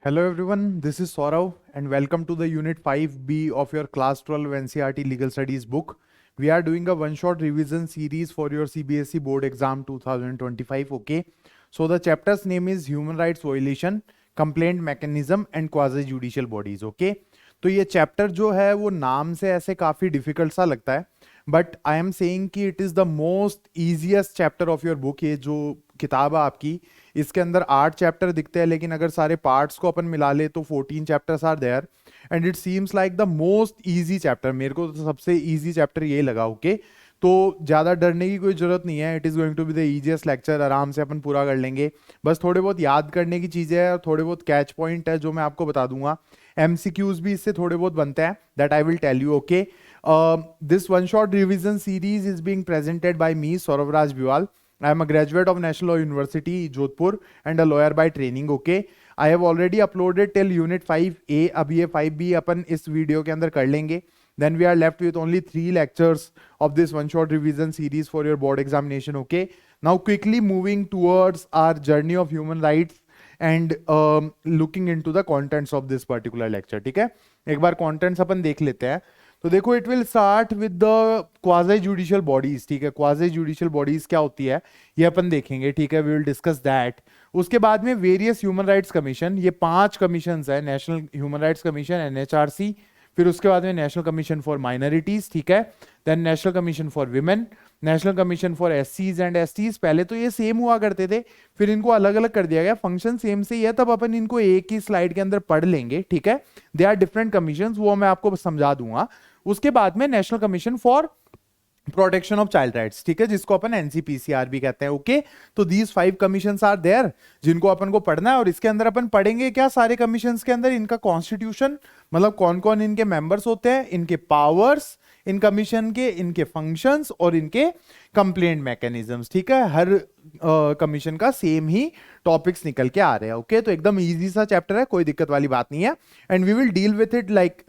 Hello everyone, this is Saurav and welcome to the Unit 5B of your Class 12 NCERT Legal Studies book. We are doing a one-shot revision series for your CBSE Board Exam 2025, okay? So the chapter's name is Human Rights Violation, Complaint Mechanism and Quasi-Judicial Bodies, okay? तो ये chapter जो है वो नाम से ऐसे काफ़ी difficult सा लगता है, बट आई एम सेइंग कि it is the most easiest chapter of your book. ये जो किताब है आपकी, इसके अंदर 8 चैप्टर दिखते हैं, लेकिन अगर सारे पार्ट्स को अपन मिला ले तो 14 chapters are there and it seems like the most easy chapter. मेरे को तो सबसे इजी चैप्टर ये लगा, ओके? तो ज़्यादा डरने की कोई ज़रूरत नहीं है। It is going to be the easiest lecture, आराम से अपन पूरा कर लेंगे। बस थोड़े बहुत याद करने की चीज़ें हैं और थोड़े बहुत कैच पॉइंट है जो मैं आपको बता दूंगा। MCQs भी इससे थोड़े बहुत बनते हैं, that I will tell you, okay? This one shot revision series is being presented by me, Saurav Raj Biwal. I am a graduate of National Law University, Jodhpur, and a lawyer by training, okay? I have already uploaded till Unit 5A. अब ये 5B अपन इस video के अंदर कर लेंगे. Then we are left with only 3 lectures of this one shot revision series for your board examination, okay? Now quickly moving towards our journey of human rights and looking into the contents of this particular lecture, ठीक है? एक बार contents अपन देख लेते हैं। तो देखो, it will start with the quasi judicial bodies, ठीक है? क्वाजी जुडिशियल बॉडीज क्या होती है ये अपन देखेंगे, ठीक है? We will discuss that. उसके बाद में वेरियस ह्यूमन राइट्स कमीशन, ये 5 कमीशन है, national human rights commission NHRC, फिर उसके बाद में नेशनल कमीशन फॉर माइनॉरिटीज, ठीक है? Then national commission for women, national commission for SCs and STs। पहले तो ये सेम हुआ करते थे, फिर इनको अलग अलग कर दिया गया। फंक्शन सेम से ही है, तब अपन इनको एक ही स्लाइड के अंदर पढ़ लेंगे, ठीक है? दे आर डिफरेंट कमीशन, वो मैं आपको समझा दूंगा। उसके बाद में national commission for protection of child rights, ठीक है, जिसको अपन NCPCR भी कहते हैं, ओके? तो दीज 5 कमीशंस आर देयर जिनको अपन को पढ़ना है। और इसके अंदर अपन पढ़ेंगे क्या सारे कमीशंस के अंदर? इनका कॉन्स्टिट्यूशन, मतलब कौन कौन इनके मेंबर्स होते हैं, इनके पावर्स इन कमीशन के, इनके फंक्शंस और इनके कंप्लेंट मैकेनिज्म्स, ठीक है? हर कमीशन का सेम ही टॉपिक्स निकल के आ रहे हैं, ओके? तो एकदम इजी सा चैप्टर है, कोई दिक्कत वाली बात नहीं है। And we will deal with it like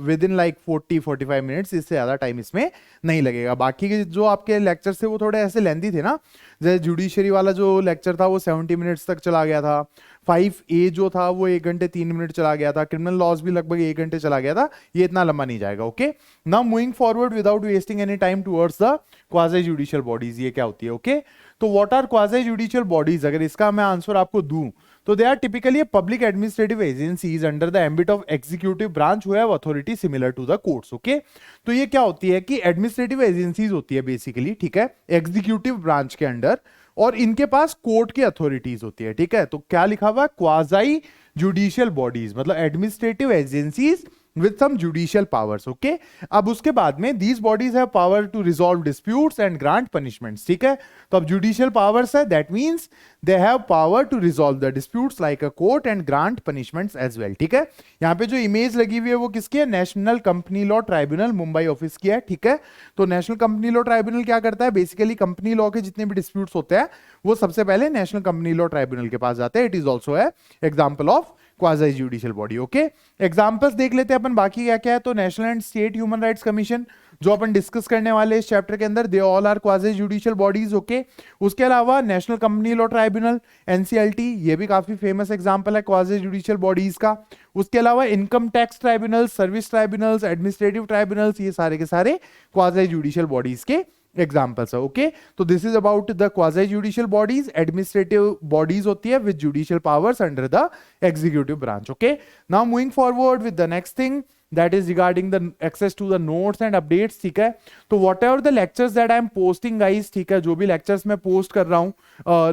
within like 40-45 minutes, इससे ज़्यादा टाइम इसमें नहीं लगेगा। बाकी के जो आपके लेक्चर्स थे वो थोड़े ऐसे लेंथी थे ना, जैसे जुडिशरी वाला जो लेक्चर था वो 70 मिनट्स तक चला गया था, 5A जो था वो 1 घंटे 3 मिनट चला गया था, क्रिमिनल लॉज भी लगभग 1 घंटे चला गया था। ये इतना लंबा नहीं जाएगा, okay? Now moving forward without wasting any time towards the quasi judicial bodies. ये क्या होती है, ओके? तो what are quasi judicial bodies? अगर इसका मैं आंसर आपको दूं तो they are typically public administrative agencies under the ambit of executive branch who have authority similar to the courts, okay? तो ये क्या होती है कि एडमिनिस्ट्रेटिव एजेंसीज होती है बेसिकली, ठीक है, एग्जीक्यूटिव ब्रांच के अंडर, और इनके पास कोर्ट की अथॉरिटीज होती है, ठीक है? तो क्या लिखा हुआ है? क्वाजी जुडिशियल बॉडीज, मतलब administrative agencies with some judicial powers, okay? अब उसके बाद में these bodies have power to resolve disputes and grant punishments, ठीक है? तो अब judicial powers है, that means they have power to resolve the disputes like a court and grant punishments as well, ठीक है? यहाँ पे जो इमेज लगी हुई है वो किसकी है? National company law tribunal Mumbai office की है, ठीक है? तो नेशनल कंपनी लॉ ट्राइब्यूनल क्या करता है? बेसिकली कंपनी लॉ के जितने भी डिस्प्यूट्स होते हैं वो सबसे पहले नेशनल कंपनी लॉ ट्राइब्यूनल के पास जाते हैं। इट इज ऑल्सो है example of quasi judicial body, okay? Examples देख लेते हैं अपन, बाकी क्या क्या है। तो national and state human rights commission जो अपन डिस्कस करने वाले इस चैप्टर के अंदर, they all are quasi judicial bodies, okay? उसके अलावा national company law tribunal NCLT, ये भी काफी फेमस एग्जांपल है क्वाजी जुडिशियल बॉडीज का। उसके अलावा income tax tribunals, service tribunals, administrative tribunals, ये सारे के सारे क्वाजी जुडिशियल बॉडीज के एग्जाम्पल्स है, ओके? तो this is about the quasi judicial bodies. Administrative bodies होती है with judicial powers under the executive branch, okay? Now moving forward with the next thing that is regarding the access to the notes and updates, ठीक है? तो whatever the lectures that I am posting guys, ठीक है, जो भी lectures मैं post कर रहा हूँ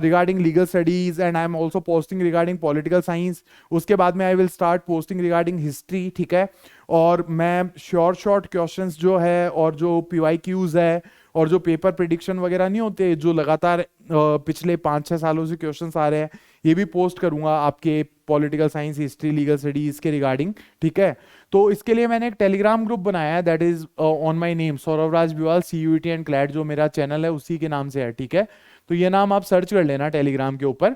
regarding legal studies and I am also posting regarding political science, उसके बाद में I will start posting regarding history, ठीक है? और मैं short questions जो है और जो PYQs है और जो पेपर प्रिडिक्शन वगैरह नहीं होते जो लगातार पिछले 5-6 सालों से क्वेश्चंस आ रहे हैं, ये भी पोस्ट करूंगा आपके political science, history, legal studies के रिगार्डिंग, ठीक है? तो इसके लिए मैंने एक टेलीग्राम ग्रुप बनाया है, that is on my name Saurav Raj Biwal, CUET and CLAT, जो मेरा चैनल है उसी के नाम से है, ठीक है? तो ये नाम आप सर्च कर लेना टेलीग्राम के ऊपर।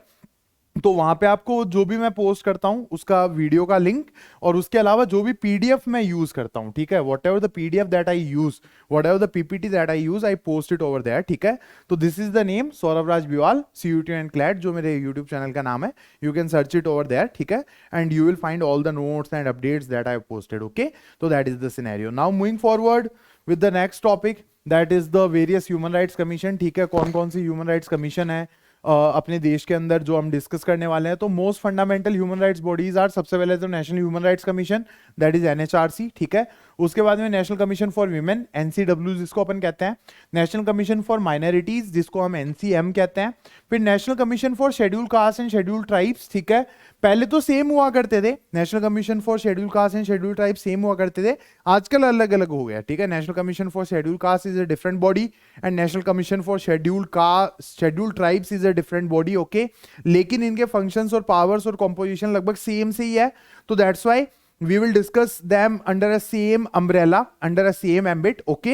तो वहां पे आपको जो भी मैं पोस्ट करता हूं उसका वीडियो का लिंक, और उसके अलावा जो भी पीडीएफ मैं यूज करता हूं, ठीक है, whatever the PDF that I use, whatever the PPT that I use, I post it over there, ठीक है। तो this is the name, Saurabh Raj Biwal, CUET and CLAT, जो मेरे यूट्यूब चैनल का नाम है। You can search it over there, ठीक है, and you will find all the notes and updates that I posted, okay. तो that is the scenario. Now moving forward with the next topic, that is the various human rights commission, ठीक है। कौन कौन सी human rights commission है अपने देश के अंदर जो हम डिस्कस करने वाले हैं। तो most fundamental human rights bodies are, सबसे पहले तो national human rights commission, that is NHRC, ठीक है। उसके बाद में national commission for women, NCW जिसको अपन कहते हैं, नेशनल कमीशन फॉर माइनॉरिटीज जिसको हम NCM कहते हैं, फिर national commission for schedule caste and schedule tribes, ठीक है। पहले तो सेम हुआ करते थे, national commission for schedule caste and schedule tribe same हुआ करते थे, आजकल अलग अलग हो गया, ठीक है। National commission for schedule caste is a different body and national commission for schedule tribes is a different body, okay. लेकिन इनके फंक्शंस और पावर्स और कॉम्पोजिशन लगभग सेम से ही है, तो that's why we will discuss them under a same umbrella, under a same ambit, okay,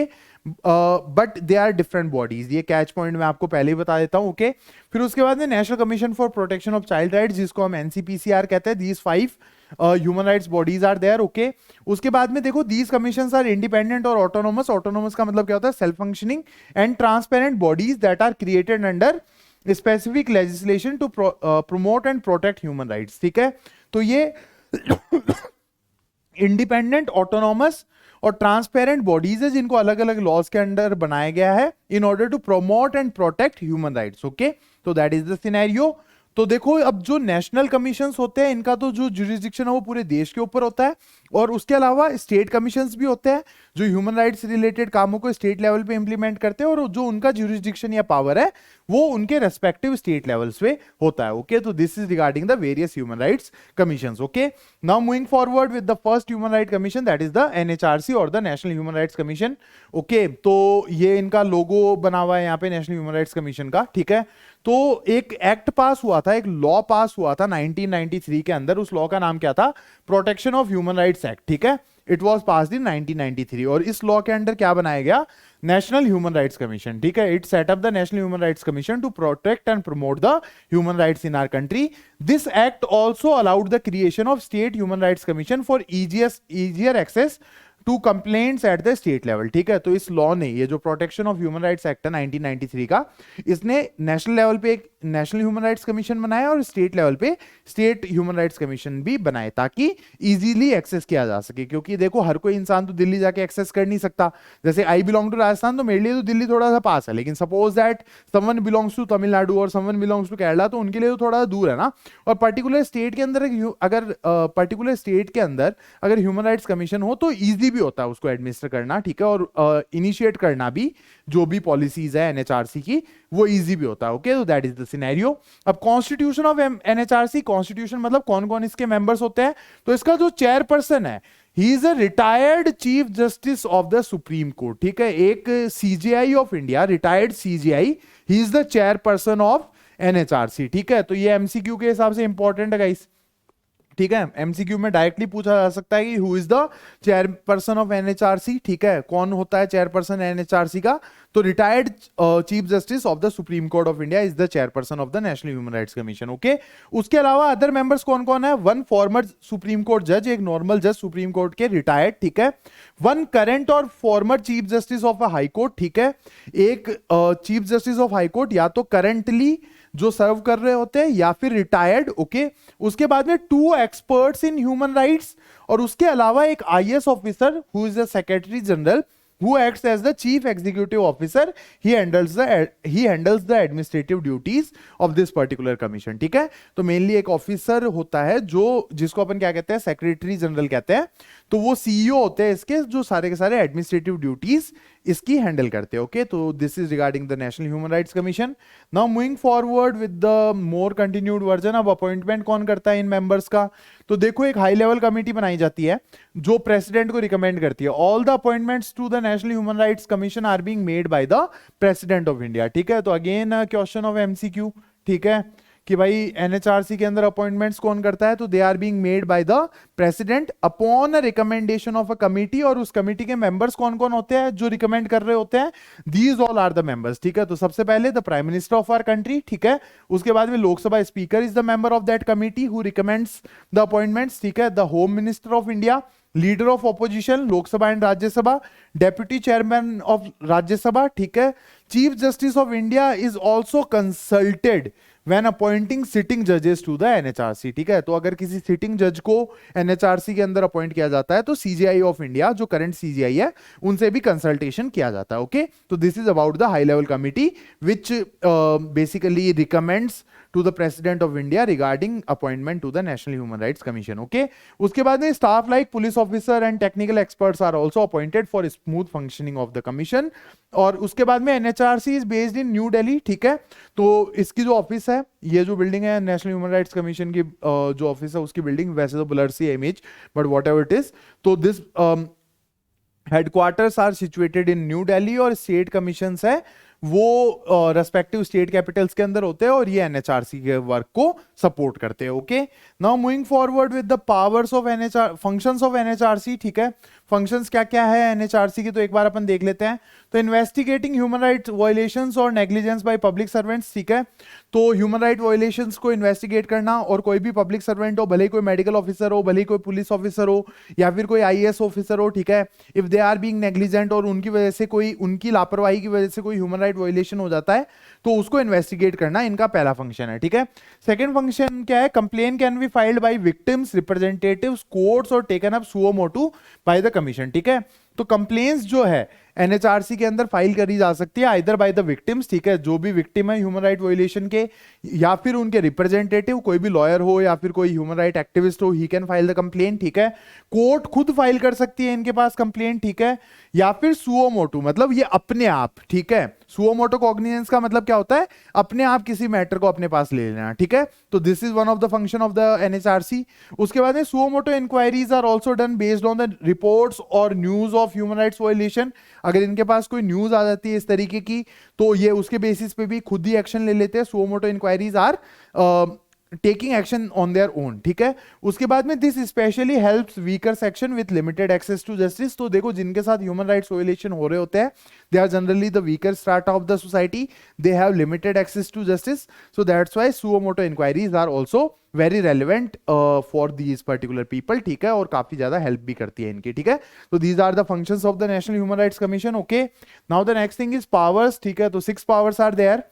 but they are different bodies, ये catch point मैं आपको पहले ही बता देता हूं, okay। फिर उसके बाद में national commission for protection of child rights जिसको हम NCPCR कहते हैं, these 5 human rights bodies are there, okay. उसके बाद में देखो दीज कमीशंस आर इंडिपेंडेंट और ऑटोनोमस, ऑटोनोमस का मतलब क्या होता है, self functioning and transparent bodies that are created under specific legislation to promote and protect human rights, ठीक है। तो ये इंडिपेंडेंट, ऑटोनॉमस और ट्रांसपेरेंट बॉडीज है जिनको अलग अलग लॉज के अंडर बनाया गया है in order to promote and protect human rights, okay. तो दैट इज द सिनेरियो। तो देखो अब जो नेशनल कमीशंस होते हैं इनका तो जो जुरिस्डिक्शन है वो पूरे देश के ऊपर होता है, और उसके अलावा स्टेट कमीशंस भी होते हैं जो ह्यूमन राइट्स रिलेटेड कामों को स्टेट लेवल पे इंप्लीमेंट करते हैं, और जो उनका जुरिस्डिक्शन या पावर है वो उनके रेस्पेक्टिव स्टेट लेवल्स पे होता है, ओके। तो this is regarding the various human rights commissions, okay. Now moving forward with the first human right commission, that is the NHRC और the national human rights commission, okay. तो ये इनका लोगो बना हुआ है यहाँ पे नेशनल ह्यूमन राइट्स कमीशन का, ठीक है। तो एक एक्ट पास हुआ था, एक लॉ पास हुआ था 1993 के अंदर, उस लॉ का नाम क्या था, protection of human rights act, ठीक है। इट वाज पास्ड इन 1993, और इस लॉ के अंडर क्या बनाया गया, नेशनल ह्यूमन राइट्स कमीशन, ठीक है। It set up the national human rights commission to protect and promote the human rights in our country. This act also allowed the creation of state human rights commission for easier access to complaints at the state level, ठीक है। तो इस law ने, ये जो protection of human rights act है 1993 का, इसने नेशनल लेवल पे एक नेशनल ह्यूमन राइट्स कमीशन बनाया और स्टेट लेवल पे स्टेट ह्यूमन राइट्स कमीशन भी बनाए, ताकि इजीली एक्सेस किया जा सके। क्योंकि देखो हर कोई इंसान तो दिल्ली जाके एक्सेस कर नहीं सकता, जैसे आई बिलोंग टू राजस्थान, तो मेरे लिए तो दिल्ली थोड़ा सा पास है, लेकिन suppose that someone belongs to Tamil Nadu और समवन बिलोंग्स टू केरला, तो उनके लिए तो थोड़ा दूर है ना। और पर्टिकुलर स्टेट के अंदर अगर ह्यूमन राइट्स कमीशन हो तो ईजी भी होता है उसको एडमिनिस्टर करना, ठीक है, और इनिशिएट करना भी, जो भी पॉलिसीज है NHRC की, वो इजी भी होता है, ओके। तो दैट इज द सिनेरियो। अब कॉन्स्टिट्यूशन ऑफ NHRC, कॉन्स्टिट्यूशन मतलब कौन कौन इसके मेंबर्स होते हैं। तो इसका जो चेयरपर्सन है, he is a retired chief justice of the supreme court, ठीक है। एक CJI of India, retired CJI, he is the chairperson of NHRC, ठीक है। तो ये MCQ के हिसाब से इंपॉर्टेंट है गाइस, ठीक है। MCQ में डायरेक्टली पूछा जा सकता है कि who is the chairperson of NHRC, ठीक है, कौन होता है चेयरपर्सन NHRC का। तो retired chief justice of the supreme court of India is the chairperson of the national human rights commission, okay. उसके अलावा अदर मेंबर्स कौन कौन है, 1 फॉर्मर सुप्रीम कोर्ट जज, एक नॉर्मल जज सुप्रीम कोर्ट के रिटायर्ड, ठीक है। 1 करंट और former chief justice of a high court, ठीक है। एक chief justice of high court या तो करंटली जो सर्व कर रहे होते हैं या फिर रिटायर्ड, ओके। उसके बाद में 2 एक्सपर्ट्स इन ह्यूमन राइट्स, और उसके अलावा एक IAS officer who is the secretary general who acts as the chief executive officer. He handles the administrative duties of this particular commission, ठीक है। तो मेनली एक ऑफिसर होता है जो, जिसको अपन क्या कहते हैं, सेक्रेटरी जनरल कहते हैं। तो वो CEO होते हैं इसके, जो सारे के सारे एडमिनिस्ट्रेटिव ड्यूटीज इसकी हैंडल करते हैं, ओके। तो this is regarding the national human rights commission. Now moving forward with the more continued version. अब अपॉइंटमेंट कौन करता है इन मेंबर्स का। तो देखो एक हाई लेवल कमेटी बनाई जाती है जो प्रेसिडेंट को रिकमेंड करती है। All the appointments to the national human rights commission are being made by the president of India, ठीक है। तो अगेन क्वेश्चन ऑफ MCQ, ठीक है, कि भाई एनएचआरसी के अंदर अपॉइंटमेंट्स कौन करता है, तो they are being made by the president upon a recommendation of a committee, और उस कमिटी के मेंबर्स कौन कौन होते हैं जो रिकमेंड कर रहे होते हैं, these all are the members, ठीक है। तो सबसे पहले the prime minister of our country, ठीक है। उसके बाद में Lok Sabha speaker is the member of that committee who recommends the appointments, ठीक है। The home minister of India, leader of opposition Lok Sabha and Rajya Sabha, deputy chairman of Rajya Sabha, ठीक है। Chief justice of India is also consulted when appointing sitting जजेस to the NHRC, ठीक है। तो अगर किसी सिटिंग जज को एनएचआरसी के अंदर अपॉइंट किया जाता है तो सीजीआई ऑफ इंडिया, जो करंट सीजीआई है, उनसे भी कंसल्टेशन किया जाता है, ओके। तो this is about the high level committee which basically recommends to the president of India regarding appointment to the National Human Rights Commission, okay। उसके बाद में staff like police officer and technical experts are also appointed for smooth functioning of the commission। और उसके बाद में NHRC is based in New Delhi, ठीक है। तो इसकी जो ऑफिस है, ये जो बिल्डिंग है नेशनल ह्यूमन राइट्स कमीशन की जो ऑफिस है उसकी बिल्डिंग, वैसे तो ब्लर सी image but whatever it is, तो this headquarters are situated in New Delhi, और स्टेट कमीशंस है वो रेस्पेक्टिव स्टेट कैपिटल्स के अंदर होते हैं, और ये एनएचआरसी के वर्क को सपोर्ट करते हैं, okay. Now moving forward with the powers of NHR, functions of NHRC, ठीक है। फंक्शंस क्या क्या है एनएचआरसी की, तो एक बार अपन देख लेते हैं। तो इन्वेस्टिगेटिंग ह्यूमन राइट वायलेशंस और नेग्लिजेंस बाय पब्लिक सर्वेंट्स, ठीक है। तो ह्यूमन राइट वायलेशंस को इन्वेस्टिगेट करना, और कोई भी पब्लिक सर्वेंट हो, भले ही कोई मेडिकल ऑफिसर हो, भले ही कोई पुलिस ऑफिसर हो, या फिर कोई आईएएस ऑफिसर हो, ठीक है। If they are being negligent, और उनकी वजह से कोई, उनकी लापरवाही की वजह से कोई ह्यूमन राइट वायलेशन हो जाता है, तो उसको इन्वेस्टिगेट करना इनका पहला फंक्शन है, ठीक है। सेकंड फंक्शन क्या है, complain can be filed by victims, representatives, courts, और taken up suo motu by the commission, ठीक है। तो कंप्लेंट्स जो है एनएचआरसी के अंदर फाइल करी जा सकती है आइदर बाय द विक्टिम्स, ठीक है, जो भी विक्टिम है ह्यूमन राइट वायलेशन के, या फिर उनके रिप्रेजेंटेटिव, कोई भी लॉयर हो या फिर कोई ह्यूमन राइट एक्टिविस्ट हो, he can file the complaint, ठीक है। कोर्ट खुद फाइल कर सकती है इनके पास कंप्लेंट, ठीक है। या फिर सुओ मोटो, मतलब ये अपने आप, ठीक है। सुओ मोटो कॉग्निजेंस का मतलब क्या होता है, अपने आप किसी मैटर को अपने पास ले लेना, ठीक है। तो this is one of the function of the NHRC. उसके बाद में suo motu inquiries are also done based on the reports और news of human rights violation. अगर इनके पास कोई न्यूज आ जाती है इस तरीके की, तो ये उसके बेसिस पे भी खुद ही एक्शन ले लेते हैं। Suo motu inquiries are taking action on their own, ठीक है। उसके बाद में this specially helps weaker section with limited access to justice. तो देखो, जिनके साथ ह्यूमन राइट्स वायलेशन हो रहे होते हैं, they are generally the weaker strata of the society, they have limited access to justice, so that's why suo motu inquiries are also very relevant for these particular people, ठीक है, और काफी ज्यादा help भी करती है इनकी, ठीक है। तो these are the functions of the national human rights commission, okay. Now the next thing is powers, ठीक है। तो 6 पावर्स आर देयर,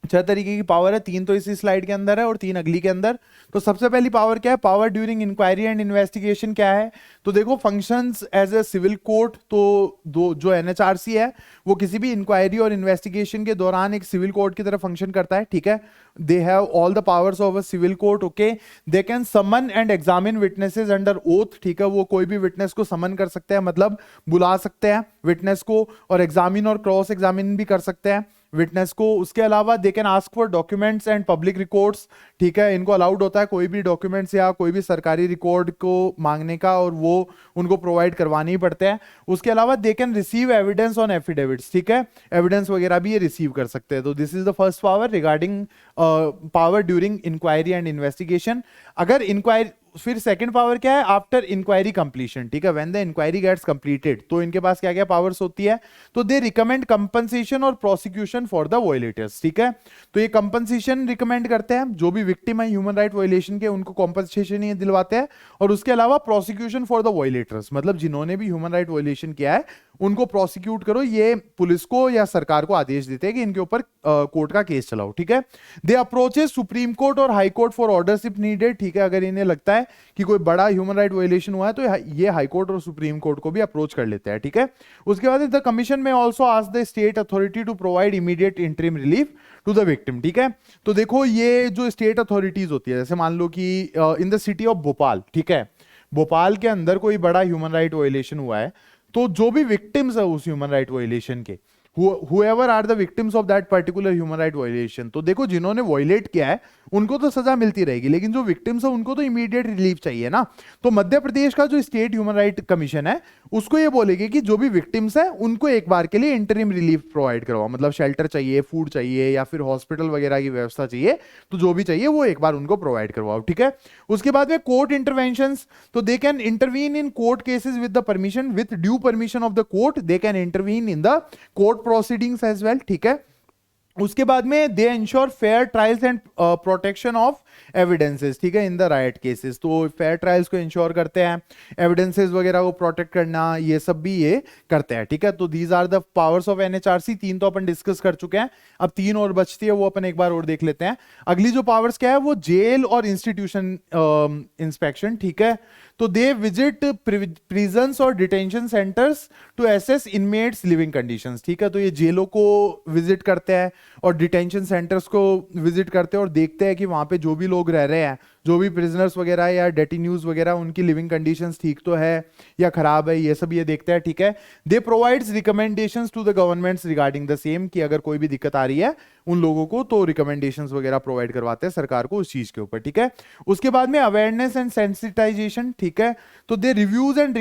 6 तरीके की पावर है, 3 तो इसी स्लाइड के अंदर है और 3 अगली के अंदर। तो सबसे पहली पावर क्या है, power during inquiry and investigation क्या है, तो देखो functions as a civil court. तो जो एनएचआरसी है वो किसी भी इंक्वायरी और इन्वेस्टिगेशन के दौरान एक सिविल कोर्ट की तरह फंक्शन करता है, ठीक है। They have all the powers of a civil court, okay. They can summon and examine witnesses under oath, ठीक है। वो कोई भी विटनेस को समन कर सकते हैं, मतलब बुला सकते हैं विटनेस को, और एग्जामिन और क्रॉस एग्जामिन भी कर सकते हैं विटनेस को। उसके अलावा they can ask for documents and public records, ठीक है। इनको अलाउड होता है कोई भी डॉक्यूमेंट्स या कोई भी सरकारी रिकॉर्ड को मांगने का, और वो उनको प्रोवाइड करवाने ही पड़ते हैं। उसके अलावा they can receive evidence on affidavits, ठीक है, एविडेंस वगैरह भी ये रिसीव कर सकते हैं। तो this is the first power regarding power during inquiry and investigation. अगर इंक्वायरी, फिर सेकंड पावर क्या है, आफ्टर इंक्वायरी कंप्लीशन, ठीक है, when the inquiry gets completed, तो इनके पास क्या क्या पावर्स होती है, तो दे रिकमेंड कंपनसेशन और प्रोसिक्यूशन फॉर द वायलेटर्स, ठीक है। तो ये कंपनसेशन रिकमेंड करते हैं, जो भी विक्टिम है ह्यूमन राइट वायलेशन के उनको कंपनसेशन ये दिलवाते हैं, और उसके अलावा प्रोसिक्यूशन फॉर द वायलेटर्स, मतलब जिन्होंने भी ह्यूमन राइट वायलेशन किया है उनको प्रोसिक्यूट करो, ये पुलिस को या सरकार को आदेश देते हैं कि इनके ऊपर कोर्ट का केस चलाओ, ठीक है। दे अप्रोचेस सुप्रीम कोर्ट और high court for orders if needed, ठीक है। अगर इन्हें लगता है कि कोई बड़ा ह्यूमन राइट वायलेशन हुआ है तो ये हाई कोर्ट और सुप्रीम कोर्ट को भी अप्रोच कर लेते हैं, ठीक है। उसके बाद the commission may also ask the state authority to provide immediate interim relief to the victim, ठीक है। तो देखो, ये जो स्टेट अथॉरिटीज होती है, जैसे मान लो कि in the city of Bhopal, ठीक है, भोपाल के अंदर कोई बड़ा ह्यूमन राइट वायलेशन हुआ है, तो जो भी विक्टिम्स है उस ह्यूमन राइट वायलेशन के, whoever are the victims of that particular human right violation। तो देखो जिन्होंने वायलेट किया है उनको तो सजा मिलती रहेगी, लेकिन जो विक्टिम्स है उनको तो इमीडिएट रिलीफ चाहिए ना। तो मध्य प्रदेश का जो स्टेट ह्यूमन राइट कमीशन है उसको ये बोलेगी कि जो भी विक्टिम्स है उनको एक बार के लिए इंटरिम रिलीफ प्रोवाइड करवाओ, मतलब शेल्टर चाहिए, फूड चाहिए या फिर हॉस्पिटल वगैरह की व्यवस्था चाहिए, तो जो भी चाहिए वो एक बार उनको प्रोवाइड करवाओ, ठीक है। उसके बाद में कोर्ट इंटरवेंशंस, तो they can intervene in court cases with the permission, with due permission of the court, they can intervene in the court proceedings as well, ठीक है। उसके बाद में they ensure fair trials and protection of evidences, ठीक है, in the right cases. तो fair trials को ensure करते हैं, एविडेंसेस वगैरह को प्रोटेक्ट करना, ये सब भी ये करते हैं, ठीक है। तो these are the powers of NHRC. 3 तो अपन डिस्कस कर चुके हैं, अब 3 और बचती है, वो अपन एक बार और देख लेते हैं। अगली जो पावर्स क्या है वो जेल और इंस्टीट्यूशन इंस्पेक्शन, ठीक है। तो दे विजिट प्रिजन्स और detention centres to assess inmates living conditions, ठीक है। तो ये जेलों को विजिट करते हैं और डिटेंशन सेंटर्स को विजिट करते हैं और देखते हैं कि वहां पे जो भी लोग रह रहे हैं, जो भी प्रिजनर्स वगैरह या डेटिन्यूज वगैरह, उनकी लिविंग कंडीशंस ठीक तो है या खराब है, ये सब ये देखते हैं, ठीक है। They provides recommendations to the governments regarding the same, कि अगर कोई भी दिक्कत आ रही है उन लोगों को तो रिकमेंडेशंस वगैरह प्रोवाइड करवाते हैं सरकार को उस चीज के ऊपर, ठीक है। उसके बाद में अवेयरनेस एंड सेंसिटाइजेशन, ठीक है। तो they reviews and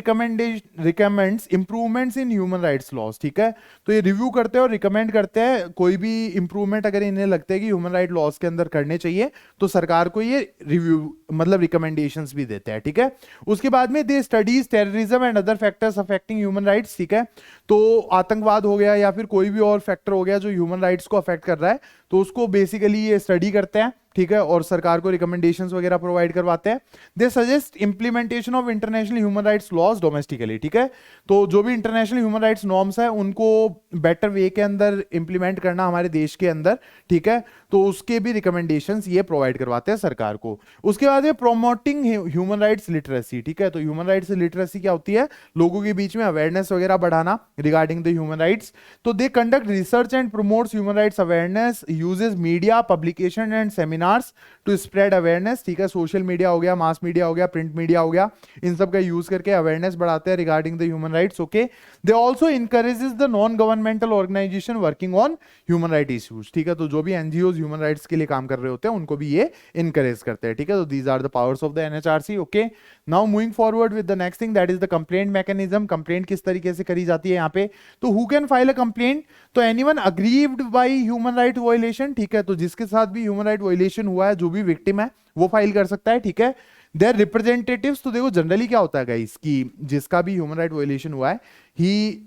recommends improvements in human rights laws, ठीक है। तो ये रिव्यू करते हैं और रिकमेंड करते हैं कोई भी इंप्रूवमेंट अगर इन्हें लगता है कि ह्यूमन राइट लॉज के अंदर करने चाहिए तो सरकार को ये रिव्यू मतलब रिकमेंडेशंस भी देते हैं, ठीक है। उसके बाद में they studies terrorism and other factors affecting human rights, ठीक है। तो आतंकवाद हो गया या फिर कोई भी और फैक्टर हो गया जो ह्यूमन राइट्स को अफेक्ट कर रहा है, तो उसको बेसिकली ये स्टडी करते हैं, ठीक है, और सरकार को रिकमेंडेशंस वगैरह प्रोवाइड करवाते हैं। They suggest implementation of international human rights laws domestically, ठीक है। तो जो भी इंटरनेशनल ह्यूमन राइट्स नॉर्म्स है उनको बेटर वे के अंदर इंप्लीमेंट करना हमारे देश के अंदर, ठीक है। तो उसके भी रिकमेंडेशंस ये प्रोवाइड करवाते हैं सरकार को। उसके बाद ये प्रोमोटिंग ह्यूमन राइट्स लिटरेसी, ठीक है। तो ह्यूमन राइट्स लिटरेसी क्या होती है? लोगों के बीच में अवेयरनेस वगैरह बढ़ाना रिगार्डिंग द ह्यूमन राइट्स। तो they conduct research and promotes human rights awareness, uses media, publication and seminars to spread awareness, ठीक है। सोशल मीडिया हो गया, मास मीडिया हो गया, प्रिंट मीडिया हो गया, इन सब का यूज करके अवेयरनेस बढ़ाते हैं regarding the human rights, okay. They also encourages the non governmental organisation working on human right issues, ठीक है। तो जो भी एनजीओज ह्यूमन राइट्स के लिए काम कर रहे होते हैं उनको भी ये इनकरेज करते हैं, ठीक है। तो these are the powers of the NHRC, okay. Now moving forward with the next thing, that is the complaint mechanism. Complaint किस तरीके से करी जाती है यहाँ पे? तो who can file a complaint? तो anyone aggrieved by human right violation, ठीक है। तो जिसके साथ भी ह्यूमन राइट वायलेशन हुआ है, जो भी विक्टिम है वो फाइल कर सकता है, ठीक है। देयर रिप्रेजेंटेटिव्स, तो देखो जनरली क्या होता है गाइस कि जिसका भी ह्यूमन राइट वायलेशन हुआ है ही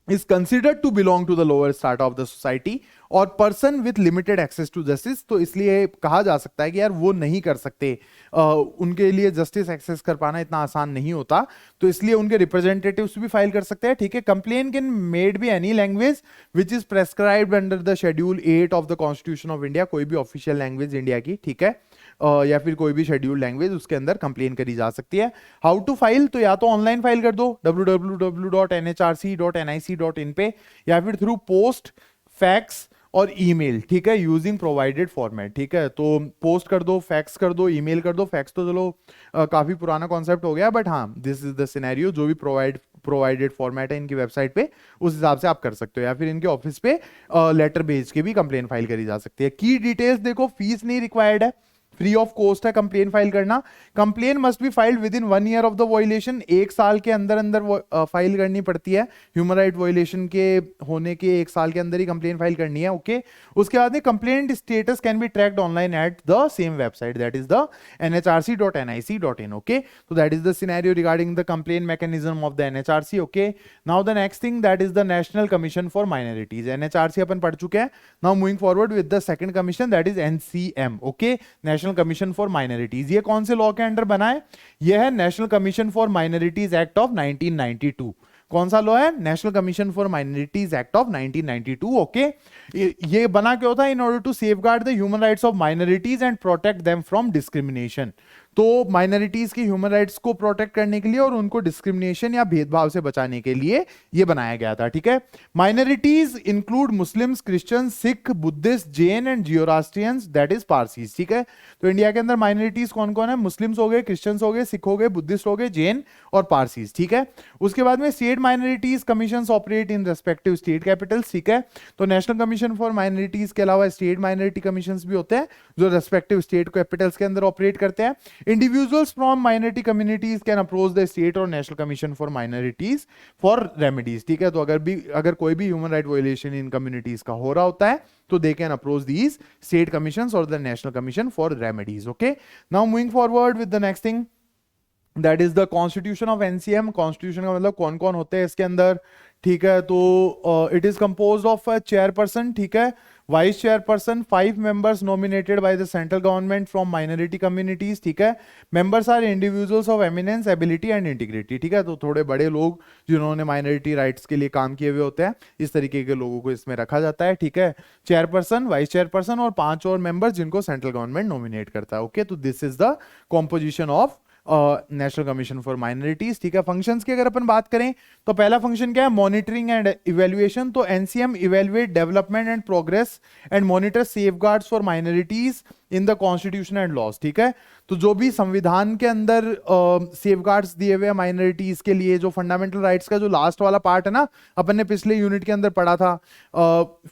is considered to belong to the lower strata of the society और person with limited access to justice. तो इसलिए कहा जा सकता है कि यार वो नहीं कर सकते, उनके लिए जस्टिस एक्सेस कर पाना इतना आसान नहीं होता, तो इसलिए उनके रिप्रेजेंटेटिव्स भी फाइल कर सकते हैं, ठीक है। Complain can made be any language which is prescribed under the schedule 8 of the constitution of India, कोई भी ऑफिशियल लैंग्वेज इंडिया की, ठीक है, या फिर कोई भी शेड्यूल लैंग्वेज उसके अंदर कंप्लेन करी जा सकती है। How to file? तो या तो ऑनलाइन फाइल कर दो www.nhrc.nic.in पे, या फिर थ्रू पोस्ट, फैक्स और ईमेल, ठीक है, यूजिंग प्रोवाइडेड फॉर्मेट, ठीक है। तो पोस्ट कर दो, फैक्स कर दो, ईमेल कर दो। फैक्स तो चलो काफी पुराना कॉन्सेप्ट हो गया, बट हाँ दिस इज द सिनेरियो, जो भी प्रोवाइडेड फॉर्मेट है इनकी वेबसाइट पे उस हिसाब से आप कर सकते हो, या फिर इनके ऑफिस पे लेटर भेज के भी कंप्लेन फाइल करी जा सकती है। की डिटेल्स देखो, फीस नहीं रिक्वायर्ड है, फ्री ऑफ कॉस्ट है कंप्लेन फाइल करना। Complain must be filed with in 1 year of the violation, 1 साल के अंदर अंदर फाइल करनी पड़ती है। ह्यूमन राइट वायलेशन के होने के 1 साल के अंदर ही कंप्लेन फाइल करनी है, ओके। उसके बाद में complaint status can be tracked online at the same website, that is the nhrc.nic.in, okay. तो that is the scenario regarding the complain mechanism of the NHRC, okay. Now the next thing, that is the national commission for minorities. NHRC अपन पढ़ चुके हैं। Now moving forward with the second commission, that is NCM, okay, national commission for minorities. ये कौन से law के under बना है? ये है national commission for minorities act of 1992। कौन सा लॉ है? National commission for minorities act of 1992, okay. ये बना क्यों था? In order to safeguard the human rights of minorities and protect them from discrimination. तो माइनॉरिटीज की ह्यूमन राइट्स को प्रोटेक्ट करने के लिए और उनको डिस्क्रिमिनेशन या भेदभाव से बचाने के लिए ये बनाया गया था, ठीक है। Minorities include Muslims, Christian, Sikh, Buddhist, Jain and Zoroastrians, that is Parsis, ठीक है। तो इंडिया के अंदर माइनॉरिटीज कौन कौन है? मुस्लिम्स हो गए, क्रिश्चियंस हो गए, सिख हो गए, बुद्धिस्ट हो गए, जैन और पारसीज, ठीक है। उसके बाद में state minorities commission operate in respective state Capitals, ठीक है। तो नेशनल कमीशन फॉर माइनॉरिटीज के अलावा स्टेट माइनॉरिटी कमीशंस भी होते हैं जो रेस्पेक्टिव स्टेट कैपिटल्स के अंदर ऑपरेट करते हैं। Individuals from minority communities can approach the state or national commission for minorities for remedies, ठीक है। तो अगर कोई भी human right violation in communities का हो रहा होता है तो they can approach these state commissions और the national commission for remedies, okay. Now moving forward with the next thing, that is the constitution of NCM. Constitution का मतलब कौन कौन होते हैं इसके अंदर, ठीक है। तो it is composed of chairperson, ठीक है, vice chairperson, 5 members nominated by the central government from minority communities, ठीक है। members are individuals of eminence, ability and integrity, ठीक है। तो थोड़े बड़े लोग जिन्होंने माइनॉरिटी राइट्स के लिए काम किए हुए होते हैं, इस तरीके के लोगों को इसमें रखा जाता है, ठीक है। चेयरपर्सन, वाइस चेयरपर्सन और 5 और मेंबर्स जिनको सेंट्रल गवर्नमेंट नॉमिनेट करता है, ओके। तो this is the composition of national commission for minorities, ठीक है। फंक्शंस की अगर अपन बात करें तो पहला फंक्शन क्या है? Monitoring and evaluation. तो NCM evaluate development and progress and monitor safeguards for minorities in the constitution and laws, ठीक है। तो जो भी संविधान के अंदर सेफगार्ड्स दिए हुए माइनॉरिटीज के लिए, जो फंडामेंटल राइट्स का जो लास्ट वाला पार्ट है ना, अपन ने पिछले यूनिट के अंदर पढ़ा था,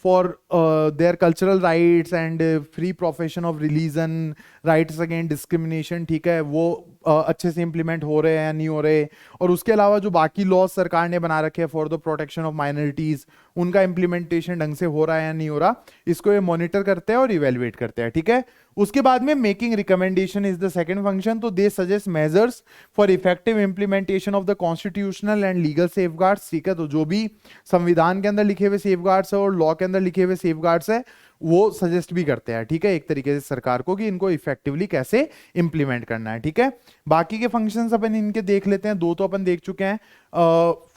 for their cultural rights and free profession of religion, rights against discrimination, ठीक है, वो अच्छे से इंप्लीमेंट हो रहे हैं या नहीं हो रहे। और उसके अलावा जो बाकी लॉज सरकार ने बना रखे हैं for the protection of minorities, उनका इंप्लीमेंटेशन ढंग से हो रहा है या नहीं हो रहा, इसको ये मॉनिटर करते हैं और इवेल्युएट करते हैं, ठीक है। उसके बाद में making recommendation is the second function. तो they suggest measures for effective implementation of the constitutional and legal safeguards, ठीक है। तो जो भी संविधान के अंदर लिखे हुए सेफगार्ड्स है और लॉ के अंदर लिखे हुए सेफगार्ड्स है, वो सजेस्ट भी करते हैं, ठीक है, एक तरीके से सरकार को कि इनको इफेक्टिवली कैसे इंप्लीमेंट करना है, ठीक है। बाकी के फंक्शंस अपन इनके देख लेते हैं, 2 तो अपन देख चुके हैं,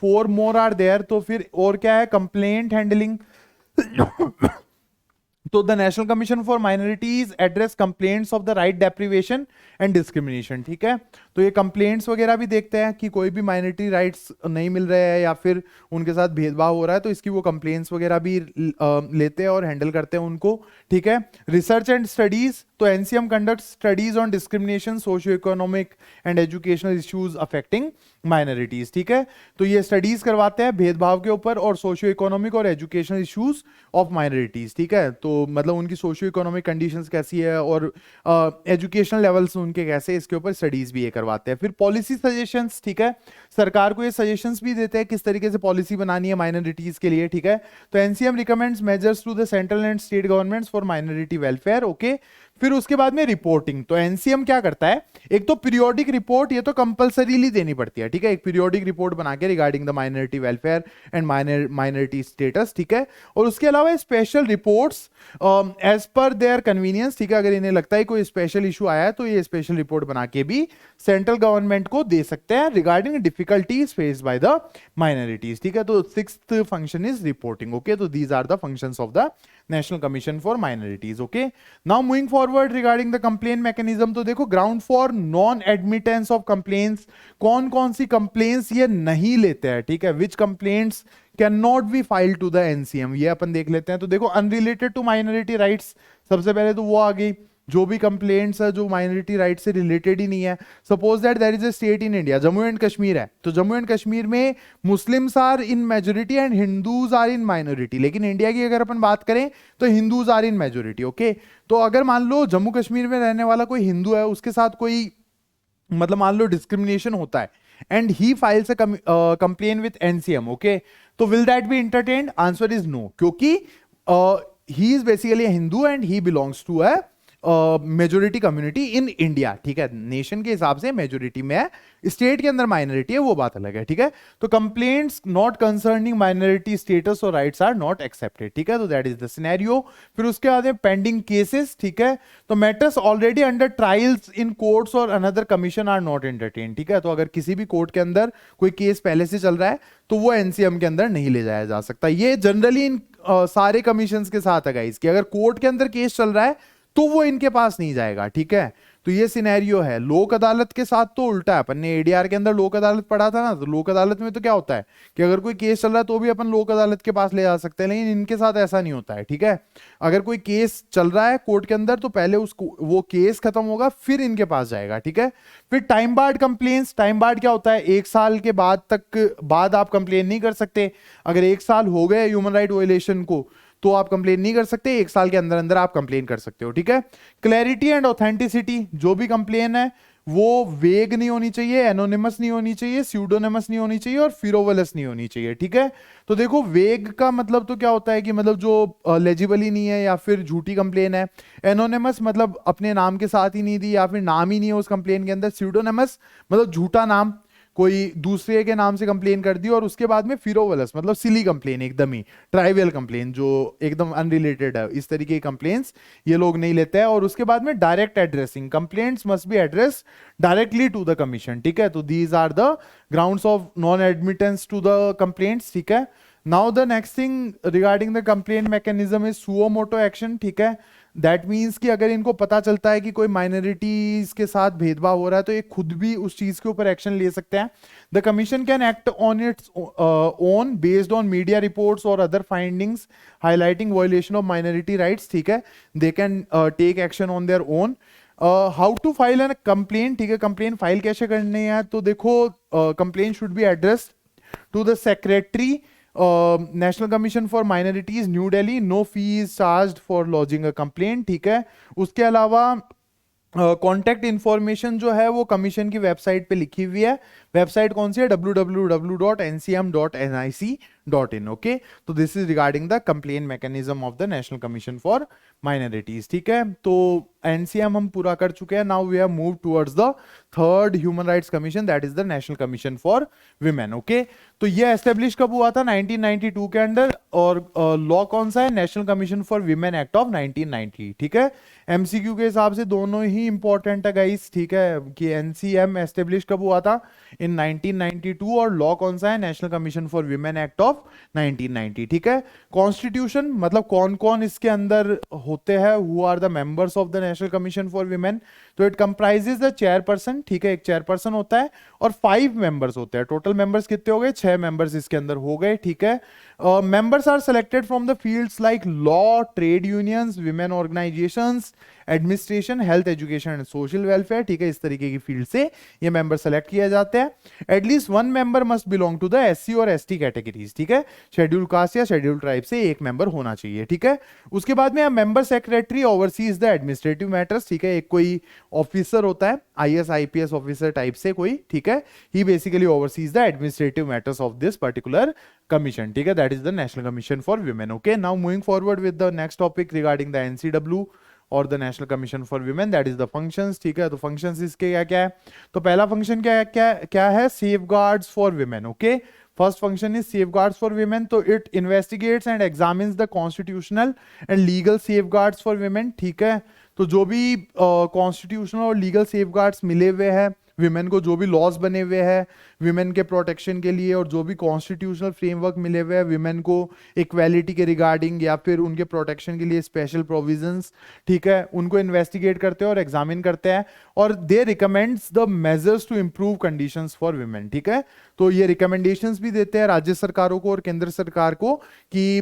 4 मोर आर देयर। तो फिर और क्या है? Complaint handling. तो the national commission for minorities address complaints of the right deprivation and discrimination, ठीक है। तो ये कंप्लेंट्स वगैरह भी देखते हैं कि कोई भी माइनॉरिटी राइट्स नहीं मिल रहे हैं या फिर उनके साथ भेदभाव हो रहा है, तो इसकी वो कंप्लेंट्स वगैरह भी लेते हैं और हैंडल करते हैं उनको, ठीक है। Research and studies. तो NCM conduct studies on discrimination, socio economic and educational issues affecting minorities, ठीक है। तो ये स्टडीज करवाते हैं भेदभाव के ऊपर और सोशियो इकोनॉमिक और एजुकेशनल इश्यूज ऑफ माइनॉरिटीज, ठीक है। तो मतलब उनकी सोशियो इकोनॉमिक कंडीशंस कैसी है और एजुकेशनल लेवल्स उनके कैसे, इसके ऊपर स्टडीज भी ये करवाते हैं। फिर पॉलिसी सजेशंस, ठीक है, सरकार को ये सजेशंस भी देते हैं किस तरीके से पॉलिसी बनानी है माइनॉरिटीज के लिए, ठीक है। तो NCM recommends measures to the central and state governments for minority welfare, okay. फिर उसके बाद में रिपोर्टिंग। तो एनसीएम क्या करता है? एक तो पीरियोडिक रिपोर्ट, ये तो कंपलसरीली देनी पड़ती है, ठीक है, एक पीरियोडिक रिपोर्ट बना के regarding the minority welfare and minority status, ठीक है। और उसके अलावा special reports as per their convenience, ठीक है, अगर इन्हें लगता है कोई स्पेशल इशू आया है तो ये स्पेशल रिपोर्ट बना के भी सेंट्रल गवर्नमेंट को दे सकते हैं regarding difficulties faced by the minorities, ठीक है। तो 6th function is reporting, okay. तो these are the functions of the national commission for minorities, okay. Now moving forward regarding the complaint mechanism. तो देखो, ground for non admittance of complaints, कौन कौन सी complaints ये नहीं लेते हैं, ठीक है, which complaints can not be filed to the NCM, ये अपन देख लेते हैं। तो देखो, अनरिलेटेड टू माइनॉरिटी राइट्स, सबसे पहले तो वो आ गई, जो भी कंप्लेंट्स है जो माइनॉरिटी राइट से रिलेटेड ही नहीं है। Suppose that there is a state in India, Jammu and Kashmir है, तो जम्मू एंड कश्मीर में Muslims are in majority and Hindus are in minority, लेकिन इंडिया की अगर अपन बात करें तो Hindus are in majority, okay. तो अगर मान लो जम्मू कश्मीर में रहने वाला कोई हिंदू है, उसके साथ कोई मतलब मान लो डिस्क्रिमिनेशन होता है and he files a complain with NCM, okay, तो will that be entertained? Answer is no, क्योंकि he is basically a Hindu and he belongs to a majority community in India, ठीक है। नेशन के हिसाब से मेजोरिटी में है, स्टेट के अंदर माइनॉरिटी है, वो बात अलग है, ठीक है। तो complaints not concerning minority status और राइट्स आर नॉट एक्सेप्टेड, ठीक है। तो दैट इज द सिनेरियो। फिर उसके बाद पेंडिंग केसेस, ठीक है। तो matters already under trials in courts और another commission are not entertain, ठीक है। तो अगर किसी भी कोर्ट के अंदर कोई केस पहले से चल रहा है तो वो एनसीएम के अंदर नहीं ले जाया जा सकता। ये जनरली इन सारे कमीशन के साथ है गाइस, कि अगर कोर्ट के अंदर केस चल रहा है तो वो इनके पास नहीं जाएगा, ठीक है। तो ये सिनेरियो है। लोक अदालत के साथ तो उल्टा है, अपन ने एडीआर के अंदर लोक अदालत पढ़ा था ना, तो लोक अदालत में तो क्या होता है कि अगर कोई केस चल रहा है तो भी अपन लोक अदालत के पास ले जा सकते हैं, लेकिन इनके साथ ऐसा नहीं होता है, ठीक है। अगर कोई केस चल रहा है कोर्ट के अंदर तो पहले उसको वो केस खत्म होगा फिर इनके पास जाएगा, ठीक है। फिर time barred complaints, time barred क्या होता है, 1 साल के बाद आप कंप्लेन नहीं कर सकते। अगर 1 साल हो गए ह्यूमन राइट वायलेशन को तो आप कंप्लेन नहीं कर सकते, 1 साल के अंदर अंदर आप कंप्लेन कर सकते हो, ठीक है। क्लैरिटी एंड ऑथेंटिसिटी, जो भी कंप्लेन है वो वेग नहीं होनी चाहिए, एनोनिमस नहीं होनी चाहिए, स्यूडोनिमस नहीं होनी चाहिए और फिरोवलस नहीं होनी चाहिए, ठीक है। तो देखो वेग का मतलब तो क्या होता है कि मतलब जो लेजिबल ही नहीं है या फिर झूठी कंप्लेन है। एनोनिमस मतलब अपने नाम के साथ ही नहीं दी या फिर नाम ही नहीं है उस कंप्लेन के अंदर। स्यूडोनिमस मतलब झूठा नाम, कोई दूसरे के नाम से कंप्लेन कर दी। और उसके बाद में फिरोवलस मतलब सिली कंप्लेन, एकदम ही ट्राइवियल कंप्लेन जो एकदम अनरिलेटेड है, इस तरीके की कंप्लेंट्स ये लोग नहीं लेते हैं। और उसके बाद में direct addressing, complaints must be address directly to the commission, ठीक है। तो these are the grounds of non admittance to the complaints, ठीक है। Now the next thing regarding the complaint mechanism is suo motu action, ठीक है। That means कि अगर इनको पता चलता है कि कोई माइनॉरिटीज के साथ भेदभाव हो रहा है तो ये खुद भी उस चीज के ऊपर एक्शन ले सकते हैं। The commission can act on its own based on media reports और other findings highlighting violation of minority rights, ठीक है। They can take action on their own. How to file an complain, ठीक है। Complain file कैसे करनी है, तो देखो complain should be addressed to the secretary national commission for minorities New Delhi, no fees charged for lodging a complaint, ठीक है। उसके अलावा कॉन्टैक्ट इंफॉर्मेशन जो है वो कमीशन की वेबसाइट पे लिखी हुई है। वेबसाइट कौन सी है, www.ncm.nic.in, ओके। तो this is regarding the complain mechanism of the national commission for minorities, ठीक है। तो एनसीएम हम पूरा कर चुके हैं। Now we have move towards the third human rights commission, that is the national commission for women, okay. तो ये एस्टेब्लिश कब हुआ था, 1992 के अंदर। और लॉ कौन सा है, national commission for women act of 1990, ठीक है। एमसीक्यू के हिसाब से दोनों ही इंपॉर्टेंट है गाइस, ठीक है, कि एनसीएम एस्टेब्लिश कब हुआ था इन 1992 और लॉ कौन सा है, national commission for women act of 1990, ठीक है। कॉन्स्टिट्यूशन मतलब कौन कौन इसके अंदर होते हैं, who are the members of the national commission for women. तो इट कंप्राइजेज द चेयरपर्सन, ठीक है, एक चेयरपर्सन होता है और 5 मेंबर्स होते हैं। टोटल मेंबर्स कितने हो गए, 6 मेंबर्स इसके अंदर हो गए, ठीक है। Members are selected from the fields like law, trade unions, women organisations, administration, health, education and social welfare, ठीक है। इस तरीके की फील्ड से ये मेंबर सेलेक्ट किए जाते हैं। At least 1 member must belong to the SC और एसटी कैटेगरीज, ठीक है। शेड्यूल कास्ट या शेड्यूल ट्राइब से एक मेंबर होना चाहिए, ठीक है। उसके बाद में member secretary overseas the administrative matters, ठीक है। एक कोई ऑफिसर होता है आईएएस आईपीएस ऑफिसर टाइप से कोई, ठीक है। ही basically oversees the administrative matters of this particular commission, ठीक है। That is the national commission for women, okay. Now moving forward with the next topic regarding the NCW और the national commission for women, that is the functions, ठीक है। तो functions इसके क्या क्या है, तो पहला फंक्शन क्या क्या क्या है, safeguards for women, okay. First function is safeguards for women. तो it investigates and examines the constitutional and legal safeguards for women, ठीक है। तो जो भी कॉन्स्टिट्यूशनल और लीगल सेफगार्ड्स मिले हुए हैं विमेन को, जो भी लॉज बने हुए हैं विमेन के प्रोटेक्शन के लिए और जो भी कॉन्स्टिट्यूशनल फ्रेमवर्क मिले हुए हैं विमेन को इक्वालिटी के रिगार्डिंग या फिर उनके प्रोटेक्शन के लिए स्पेशल प्रोविजंस, ठीक है, उनको इन्वेस्टिगेट करते हैं और एग्जामिन करते हैं और they recommends the measures to improve conditions for women, ठीक है। तो ये रिकमेंडेशंस भी देते हैं राज्य सरकारों को और केंद्र सरकार को कि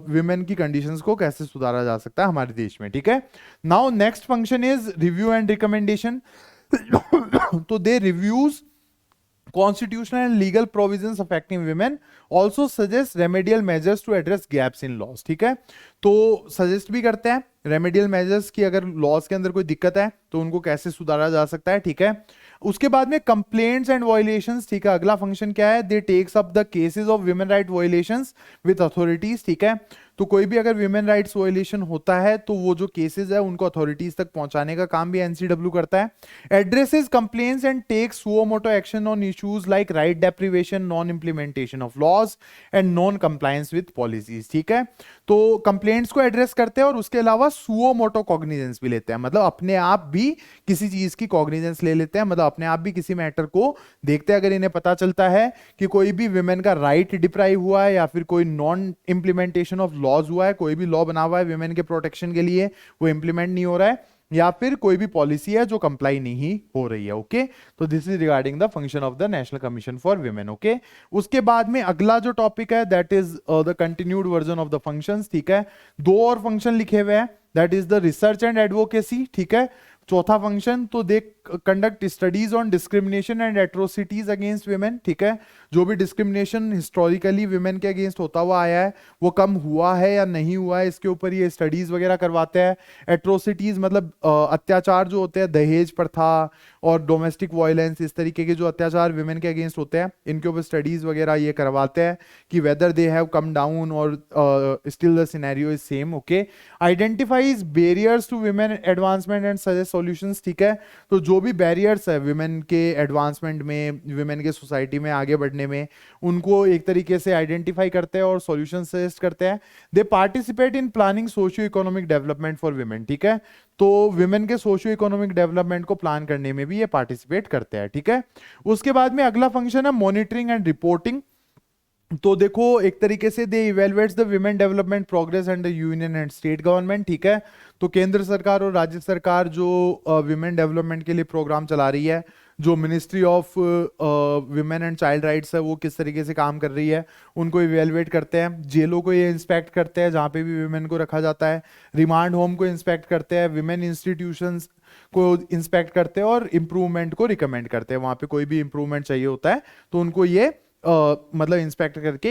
विमेन की कंडीशंस को कैसे सुधारा जा सकता है हमारे देश में, ठीक है। Now next function is review and recommendation. तो they reviews constitutional and legal provisions affecting women, also suggest remedial measures to address gaps in laws, ठीक है। तो सजेस्ट भी करते हैं रेमेडियल मेजर्स की अगर लॉज के अंदर कोई दिक्कत है तो उनको कैसे सुधारा जा सकता है, ठीक है। उसके बाद में कंप्लेंट्स एंड वायलेशंस, ठीक है। अगला फंक्शन क्या है, they takes up the cases of women right violations with authorities, ठीक है। तो कोई भी अगर विमेन राइट्स वायलेशन होता है तो वो जो केसेस है उनको अथॉरिटीज तक पहुंचाने का काम भी एनसीडब्ल्यू करता है। Addresses complaints and takes suo motu action on issues like right deprivation, non implementation of laws and non compliance with policies, ठीक है। तो कंप्लेंट्स को एड्रेस करते हैं और उसके अलावा सुओ मोटो कॉग्निजेंस भी लेते हैं, मतलब अपने आप भी किसी चीज की कॉग्निजेंस ले लेते हैं, मतलब अपने आप भी किसी मैटर को देखते हैं। अगर इन्हें पता चलता है कि कोई भी विमेन का राइट डिप्राइव हुआ है या फिर कोई नॉन इंप्लीमेंटेशन ऑफ लॉज हुआ है, कोई भी लॉ बना हुआ है विमेन के प्रोटेक्शन के लिए वो इंप्लीमेंट नहीं हो रहा है, या फिर कोई भी पॉलिसी है जो कंप्लाई नहीं हो रही है। ओके, तो this is regarding the function of the national commission for women. Okay, उसके बाद में अगला जो टॉपिक है that is the continued version of the functions. ठीक है, दो और फंक्शन लिखे हुए हैं, that is the research and advocacy. ठीक है, चौथा फंक्शन तो they conduct studies on discrimination and atrocities against women. ठीक है, जो भी डिस्क्रिमिनेशन हिस्टोरिकली विमेन के अगेंस्ट होता हुआ आया है वो कम हुआ है या नहीं हुआ है, इसके ऊपर ये स्टडीज वगैरह करवाते हैं। एट्रोसिटीज मतलब अत्याचार जो होते हैं, दहेज प्रथा और डोमेस्टिक वायलेंस, इस तरीके के जो अत्याचार विमेन के अगेंस्ट होते हैं, इनके ऊपर स्टडीज वगैरह ये करवाते हैं कि whether they have come down और still the scenario is same. Okay, identifies barriers to women advancement and suggest solutions. ठीक है, तो जो भी बैरियर्स है विमेन के एडवांसमेंट में, विमेन के सोसाइटी में आगे बढ़ने में, उनको एक तरीके से आइडेंटिफाई करते हैं और सॉल्यूशन सजेस्ट करते हैं। दे participate in planning socio economic development for women. ठीक है, तो विमेन के सोशियो इकोनॉमिक डेवलपमेंट को प्लान करने में भी ये पार्टिसिपेट करते हैं। ठीक है, उसके बाद में अगला फंक्शन है मॉनिटरिंग एंड रिपोर्टिंग। तो देखो एक तरीके से they evaluates the women development progress and the union and state government. ठीक है, तो केंद्र सरकार और राज्य सरकार जो विमेन डेवलपमेंट के लिए प्रोग्राम चला रही है, जो ministry of women and child rights है वो किस तरीके से काम कर रही है, उनको इवेलुएट करते हैं। जेलों को ये इंस्पेक्ट करते हैं जहाँ पे भी विमेन को रखा जाता है, रिमांड होम को इंस्पेक्ट करते हैं, विमेन इंस्टीट्यूशंस को इंस्पेक्ट करते हैं और इम्प्रूवमेंट को रिकमेंड करते हैं। वहाँ पे कोई भी इम्प्रूवमेंट चाहिए होता है तो उनको ये मतलब इंस्पेक्ट करके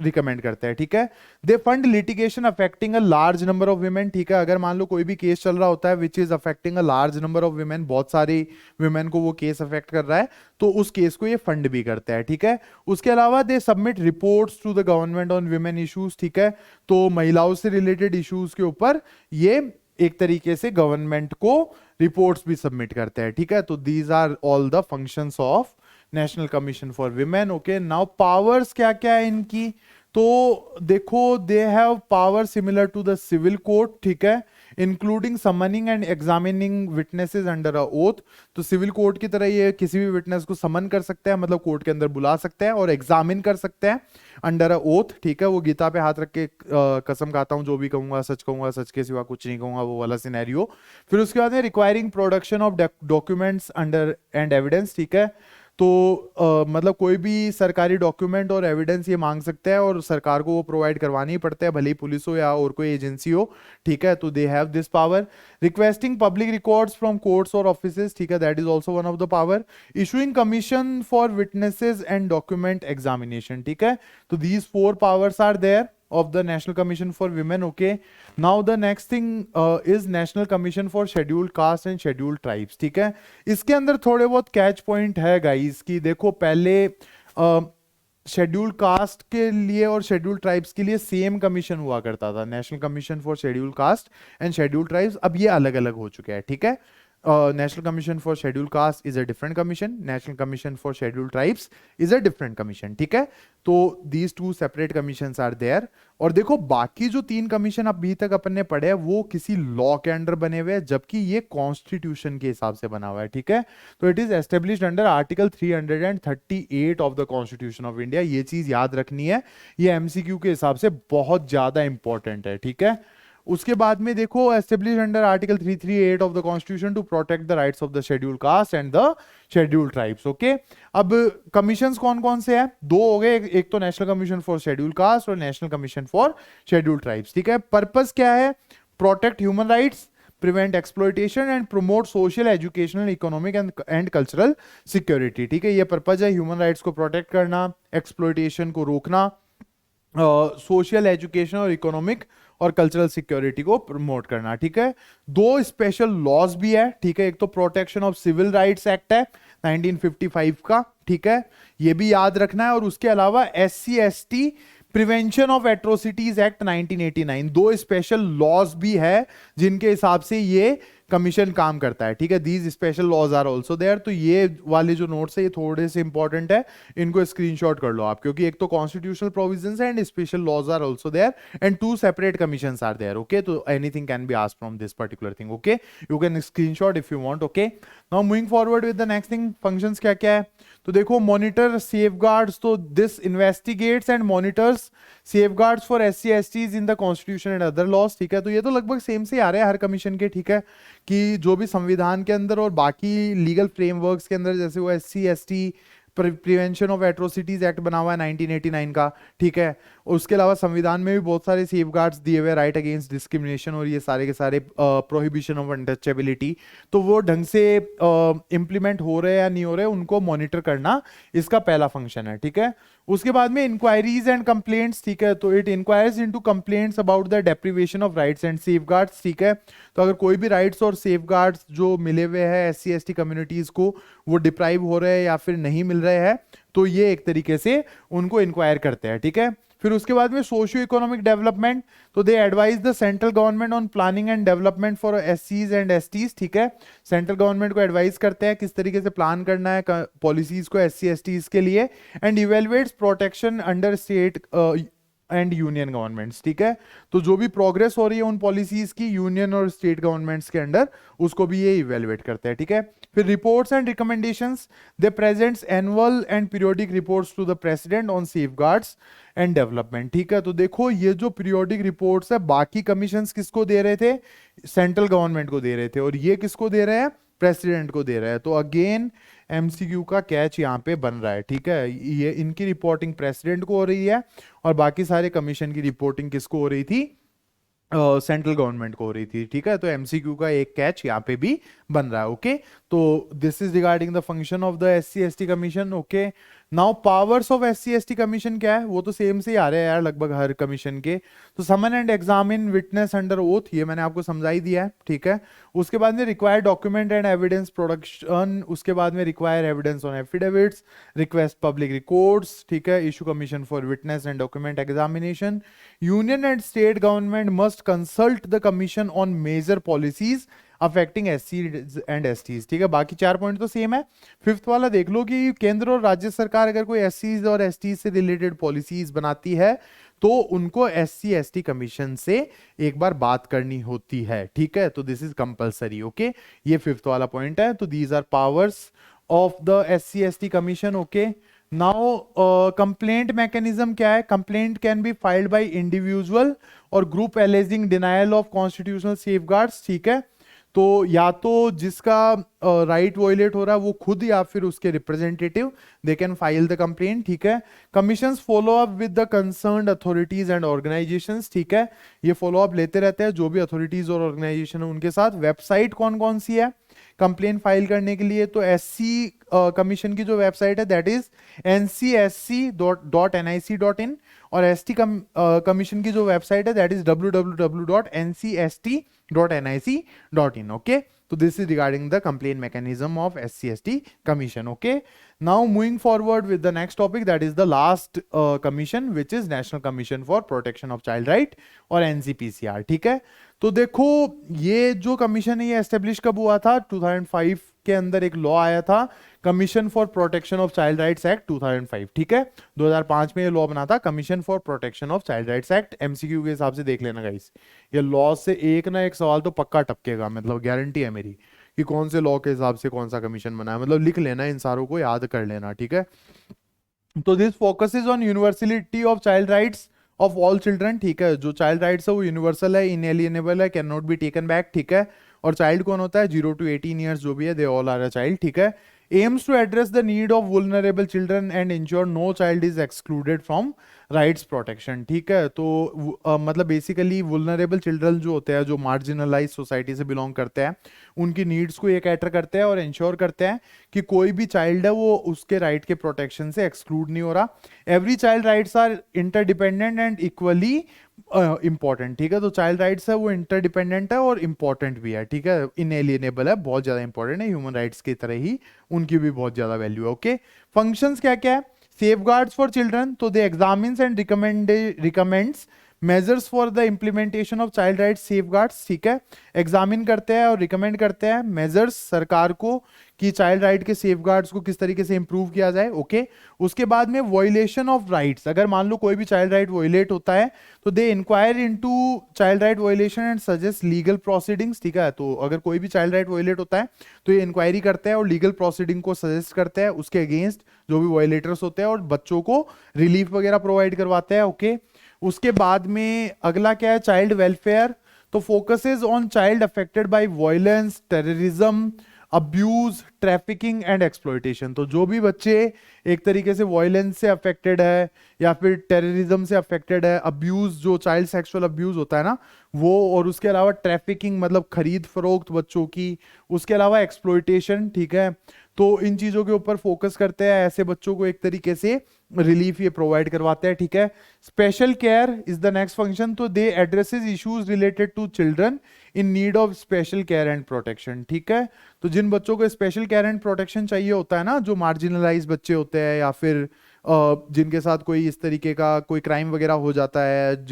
रिकमेंड करते हैं। ठीक है, they fund litigation affecting a large number of women. ठीक है, अगर मान लो कोई भी केस चल रहा होता है which is affecting a large number of women, बहुत सारी विमेन को वो केस अफेक्ट कर रहा है, तो उस केस को ये फंड भी करता है। ठीक है, उसके अलावा they submit reports to the government on women issues. ठीक है, तो महिलाओं से रिलेटेड इश्यूज के ऊपर ये एक तरीके से गवर्नमेंट को रिपोर्ट्स भी सबमिट करते हैं। ठीक है, तो these are all the functions of national commission for women. Okay, now powers क्या क्या है इनकी, तो देखो they have power similar to the civil court. ठीक है, including summoning and examining witnesses under a oath. तो सिविल कोर्ट की तरह ये किसी भी विटनेस को समन कर सकते हैं, मतलब कोर्ट के अंदर बुला सकते हैं, और एग्जामिन कर सकते हैं अंडर अ ओथ। ठीक है, वो गीता पे हाथ रख के कसम खाता हूं जो भी कहूंगा सच के सिवा कुछ नहीं कहूंगा, वो वाला सिनेरियो। फिर उसके बाद में requiring production of documents under and evidence. ठीक है, तो मतलब कोई भी सरकारी डॉक्यूमेंट और एविडेंस ये मांग सकते हैं और सरकार को वो प्रोवाइड करवानी ही पड़ते हैं, भले ही पुलिस हो या और कोई एजेंसी हो। ठीक है, तो they have this power. Requesting public records from courts और ऑफिसेज। ठीक है, that is also one of the power. Issuing commission for witnesses and document examination. ठीक है, तो these 4 powers are there of the National Commission for Women. Okay, now the next thing is National Commission for Scheduled Caste and Scheduled Tribes. ठीक है, इसके अंदर थोड़े बहुत catch point है गाइस कि देखो पहले शेड्यूल्ड कास्ट के लिए और शेड्यूल्ड ट्राइब्स के लिए सेम कमीशन हुआ करता था, national commission for scheduled caste and scheduled tribes. अब ये अलग अलग हो चुके हैं। ठीक है, national commission for scheduled caste is a different commission, national commission for scheduled tribes is a different commission. ठीक है, तो these 2 separate commissions are there. और देखो बाकी जो 3 कमीशन अभी तक अपन ने पढ़े हैं वो किसी लॉ के अंडर बने हुए हैं, जबकि ये कॉन्स्टिट्यूशन के हिसाब से बना हुआ है। ठीक है, तो it is established under article 338 of the constitution of India. ये चीज याद रखनी है, ये एमसीक्यू के हिसाब से बहुत ज्यादा इंपॉर्टेंट है। ठीक है, उसके बाद में देखो establish under article 338 of the constitution to protect the rights of the scheduled caste and the scheduled tribes. Okay, अब कमीशंस कौन कौन से हैं, 2 हो गए, एक तो national commission for scheduled caste और national commission for scheduled tribes. ठीक है, पर्पस क्या है, protect human rights, prevent exploitation and promote social, educational, economic and cultural security. ठीक है, ये पर्पज है, ह्यूमन राइट्स को प्रोटेक्ट करना, एक्सप्लॉयटेशन को रोकना, सोशल, एजुकेशन और इकोनॉमिक और कल्चरल सिक्योरिटी को प्रमोट करना। ठीक है, 2 स्पेशल लॉज भी है। ठीक है, एक तो protection of civil rights act है 1955 का। ठीक है, ये भी याद रखना है, और उसके अलावा SC/ST prevention of atrocities act 1989, 2 special laws भी है जिनके हिसाब से ये कमीशन काम करता है। ठीक है, these special laws are also there. तो ये वाले जो नोट्स है ये थोड़े से इंपॉर्टेंट है, इनको स्क्रीनशॉट कर लो आप, क्योंकि एक तो कॉन्स्टिट्यूशनल प्रोविजंस है and special laws are also there and 2 separate commissions are there. Okay, तो anything can be asked from this particular thing. Okay, you can screenshot if you want. Okay, now moving forward with the next thing, functions क्या क्या है, तो देखो monitor safeguards, तो this investigates and monitors safeguards for SC/STs in the constitution and other laws. ठीक है, तो ये तो लगभग सेम से आ रहे हैं हर कमीशन के। ठीक है, कि जो भी संविधान के अंदर और बाकी लीगल फ्रेमवर्क्स के अंदर, जैसे वो SC/ST prevention of atrocities act बना हुआ है 1989 का, ठीक है। उसके अलावा संविधान में भी बहुत सारे सेफगार्ड्स दिए हुए, राइट अगेंस्ट डिस्क्रिमिनेशन और ये सारे के सारे प्रोहिबिशन ऑफ अनटचेबिलिटी। तो वो ढंग से इम्प्लीमेंट हो रहे हैं या नहीं हो रहे, उनको मॉनिटर करना इसका पहला फंक्शन है, ठीक है। उसके बाद में इंक्वायरीज एंड कंप्लेंट्स, ठीक है। तो it enquires into complaints about the deprivation of rights and safeguards, ठीक है। तो अगर कोई भी राइट्स और सेफगार्ड्स जो मिले हुए हैं SC/ST कम्युनिटीज को, वो डिप्राइव हो रहे हैं या फिर नहीं मिल रहे हैं, तो ये एक तरीके से उनको इंक्वायर करते हैं, ठीक है। फिर उसके बाद में सोशियो इकोनॉमिक डेवलपमेंट, तो दे advise the central government on planning and development for SCs and STs, ठीक है। सेंट्रल गवर्नमेंट को एडवाइस करते हैं किस तरीके से प्लान करना है पॉलिसीज को SC/STs के लिए, and evaluates protection under state and union governments, ठीक है। तो जो भी प्रोग्रेस हो रही है उन पॉलिसीज की यूनियन और स्टेट गवर्नमेंट्स के अंडर, उसको भी ये इवेलुएट करते हैं, ठीक है। फिर reports and recommendations, they presents annual and periodic reports to the president on safeguards and development, ठीक है। तो देखो ये जो पीरियोडिक रिपोर्ट्स है, बाकी कमीशंस किसको दे रहे थे, सेंट्रल गवर्नमेंट को दे रहे थे, और ये किसको दे रहे हैं, प्रेसिडेंट को दे रहे हैं। तो अगेन MCQ का कैच यहाँ पे बन रहा है, ठीक है। ये इनकी रिपोर्टिंग प्रेसिडेंट को हो रही है और बाकी सारे कमीशन की रिपोर्टिंग किसको हो रही थी, सेंट्रल गवर्नमेंट को हो रही थी, ठीक है। तो MCQ का एक कैच यहाँ पे भी बन रहा है, ओके। तो this is regarding the function of the SC/ST commission, okay. Now powers of SC/ST commission क्या है, वो तो सेम से ही आ रहे हैं यार लगभग हर कमीशन के। तो summon and examine witness under oath, ये मैंने आपको समझा ही दिया है, ठीक है। उसके बाद में require document and evidence production, उसके बाद में require evidence on affidavits, request public records, ठीक है। Issue commission for witness and document examination, union and state government must consult the commission on major policies affecting SC and STs, ठीक है। बाकी 4 point तो same है। Fifth वाला देख लो कि केंद्र और राज्य सरकार अगर कोई SCs और STs से रिलेटेड पॉलिसीज बनाती है तो उनको SC/ST कमीशन से एक बार बात करनी होती है, ठीक है। तो दिस इज कंपलसरी, ओके। ये फिफ्थ वाला पॉइंट है। तो these are powers of the SC/ST commission, okay. Now complaint mechanism क्या है, complaint can be filed by individual और group alleging denial of constitutional safeguards, ठीक है। तो या तो जिसका राइट वॉयलेट हो रहा है वो खुद या फिर उसके representative, they can file the complaint, ठीक है। Commissions follow up with the concerned authorities and organisations, ठीक है। ये फॉलो अप लेते रहते हैं जो भी अथॉरिटीज और ऑर्गेनाइजेशन है उनके साथ। वेबसाइट कौन कौन सी है कंप्लेन फाइल करने के लिए, तो SC कमीशन की जो वेबसाइट है दैट इज ncsc.nic.in, और ST कमीशन की जो वेबसाइट है दैट इज www.ncst.nic.in, ओके। तो this is regarding the complain mechanism of SC/ST commission, okay. Now moving forward with the next topic that is the last commission which is national commission for protection of child right और NCPCR, ठीक है। तो देखो ये जो commission है ये establish कब हुआ था, 2005 के अंदर एक लॉ आया था, commission for protection of child rights act 2005, ठीक है। 2005 में ये लॉ बना था, commission for protection of child rights act. MCQ के हिसाब से देख लेना गाइस, ये लॉ से एक ना एक सवाल तो पक्का टपकेगा, मतलब गारंटी है मेरी कि कौन से लॉ के हिसाब से कौन सा कमीशन बना है, मतलब लिख लेना, इन सारों को याद कर लेना, ठीक है। तो this focuses on universality of child rights of all children, ठीक है। जो चाइल्ड राइट्स है वो यूनिवर्सल है, इनएलिएनेबल है, can not be taken back, ठीक है। और चाइल्ड कौन होता है, 0 to 18 ईयर्स जो भी है, they all are a child, ठीक है। Aims to address the need of vulnerable children and ensure no child is excluded from rights protection, ठीक है। तो मतलब बेसिकली वुलनरेबल चिल्ड्रन जो होते हैं, जो मार्जिनलाइज सोसाइटी से बिलोंग करते हैं, उनकी नीड्स को ये कैटर करते हैं और इंश्योर करते हैं कि कोई भी चाइल्ड है वो उसके राइट के प्रोटेक्शन से एक्सक्लूड नहीं हो रहा। Every child rights are interdependent and equally important, ठीक है। तो चाइल्ड राइट्स है वो इंटरडिपेंडेंट है और इंपॉर्टेंट भी है, ठीक है। इनएलिएनेबल है, बहुत ज्यादा इंपॉर्टेंट है, ह्यूमन राइट्स की तरह ही उनकी भी बहुत ज्यादा वैल्यू है, ओके। फंक्शंस क्या क्या है, safeguards for children, तो they examines and recommends measures for the implementation of child rights safeguards, ठीक है। एग्जामिन करते हैं और रिकमेंड करते हैं मेजर्स सरकार को कि चाइल्ड राइट के सेफगार्ड्स को किस तरीके से इंप्रूव किया जाए, ओके। उसके बाद में वॉयलेशन ऑफ राइट्स, अगर मान लो कोई भी चाइल्ड राइट वॉयलेट होता है तो they inquire into child right violation and suggest legal proceedings, ठीक है। तो अगर कोई भी चाइल्ड राइट वॉयलेट होता है तो ये इंक्वायरी करते हैं और लीगल प्रोसीडिंग को सजेस्ट करते हैं उसके अगेंस्ट जो भी वॉयलेटर्स होते हैं, और बच्चों को रिलीफ वगैरह प्रोवाइड करवाते हैं, ओके। उसके बाद में अगला क्या है, चाइल्ड वेलफेयर। तो focuses on child affected by violence, terrorism, abuse, trafficking and exploitation. तो जो भी बच्चे एक तरीके से वायलेंस से अफेक्टेड है या फिर टेररिज्म से अफेक्टेड है, अब्यूज जो चाइल्ड सेक्सुअल अब्यूज होता है ना वो, और उसके अलावा ट्रैफिकिंग मतलब खरीद फरोख्त बच्चों की, उसके अलावा एक्सप्लॉयटेशन, ठीक है, तो इन चीजों के ऊपर फोकस करते हैं। ऐसे बच्चों को एक तरीके से रिलीफ ये प्रोवाइड करवाते हैं, ठीक है। Special care is the next function, तो they addresses issues related to children in need of special care and protection, ठीक है। तो जिन बच्चों को स्पेशल केयर एंड प्रोटेक्शन चाहिए होता है ना, जो मार्जिनलाइज बच्चे होते हैं या फिर जिनके साथ कोई इस तरीके का कोई क्राइम वगैरह हो जाता है,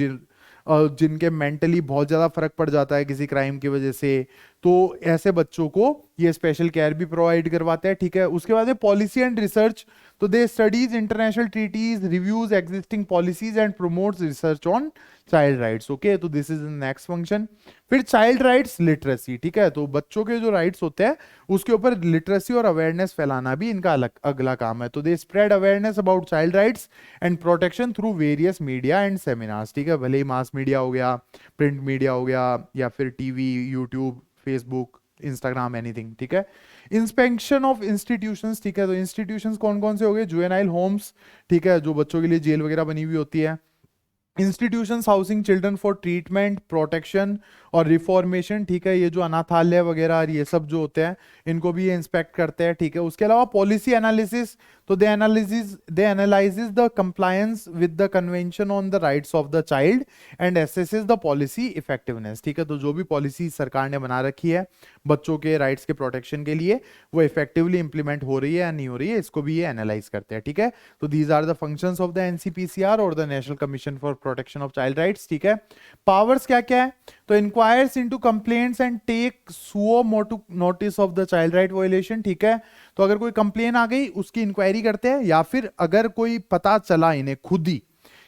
जिनके मेंटली बहुत ज़्यादा फर्क पड़ जाता है किसी क्राइम की वजह से, तो ऐसे बच्चों को ये स्पेशल केयर भी प्रोवाइड करवाते हैं, ठीक है। उसके बाद पॉलिसी एंड रिसर्च, तो they studies international treaties, reviews existing policies and promotes research on child rights, okay. तो this is the next function. फिर चाइल्ड राइट्स लिटरेसी, ठीक है, तो बच्चों के जो राइट्स होते हैं उसके ऊपर लिटरेसी और अवेयरनेस फैलाना भी इनका अगला काम है। तो they spread awareness about child rights and protection through various media and seminars, ठीक है, भले ही मास मीडिया हो गया, प्रिंट मीडिया हो गया, या फिर TV, YouTube, Facebook, Instagram, anything, ठीक है। इंस्पेक्शन ऑफ इंस्टीट्यूशंस, ठीक है, तो इंस्टीट्यूशंस कौन कौन से हो गए? जुवेनाइल होम्स, ठीक है, जो बच्चों के लिए जेल वगैरह बनी हुई होती है। Institutions housing children for treatment, protection और रिफॉर्मेशन, ठीक है, ये जो अनाथालय वगैरह और ये सब जो होते हैं इनको भी ये इंस्पेक्ट करते हैं, ठीक है। उसके अलावा पॉलिसी एनालिसिस, तो they analyses the compliance with the convention on the rights of the child and assesses the policy effectiveness, ठीक है। तो जो भी पॉलिसी सरकार ने बना रखी है बच्चों के राइट्स के प्रोटेक्शन के लिए, वो इफेक्टिवली इंप्लीमेंट हो रही है या नहीं हो रही है, इसको भी ये एनालाइज करते हैं, ठीक है। तो these are the functions of the NCPCR और the national commission for protection of child rights, ठीक है। पावर्स क्या क्या है? तो inquires into complaints and take suo motu notice of the child right violation, ठीक है। तो अगर कोई कंप्लेन आ गई उसकी इंक्वायरी करते हैं, या फिर अगर कोई पता चला इन्हें खुद ही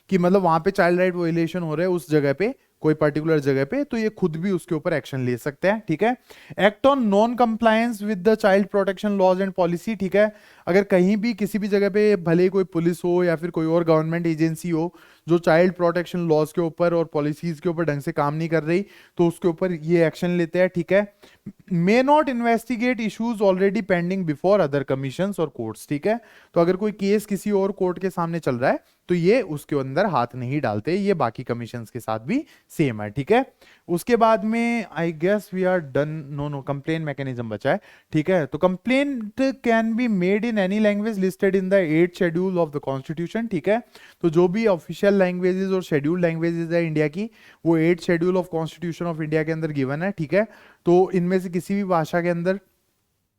कि मतलब वहां पे चाइल्ड राइट वायलेशन हो रहे हैं उस जगह पे, कोई पर्टिकुलर जगह पे, तो ये खुद भी उसके ऊपर एक्शन ले सकते हैं, ठीक है। Act on non compliance with the child protection laws and policy, ठीक है। अगर कहीं भी किसी भी जगह पे भले कोई पुलिस हो या फिर कोई और गवर्नमेंट एजेंसी हो जो चाइल्ड प्रोटेक्शन लॉज के ऊपर और पॉलिसीज के ऊपर ढंग से काम नहीं कर रही, तो उसके ऊपर ये एक्शन लेते हैं, ठीक है। May not investigate issues already pending before other commissions और कोर्ट्स, ठीक है। तो अगर कोई केस किसी और कोर्ट के सामने चल रहा है तो ये उसके अंदर हाथ नहीं डालते, ये बाकी कमीशंस के साथ भी सेम है, ठीक है। उसके बाद में I guess we are done, no complain mechanism बचा है, ठीक है। तो complaint can be made in any language listed in the 8th schedule of the constitution, ठीक है। तो जो भी ऑफिशियल लैंग्वेजेस और शेड्यूल लैंग्वेजेस है इंडिया की, वो 8th schedule of constitution of India के अंदर गिवन है, ठीक है। तो इनमें से किसी भी भाषा के अंदर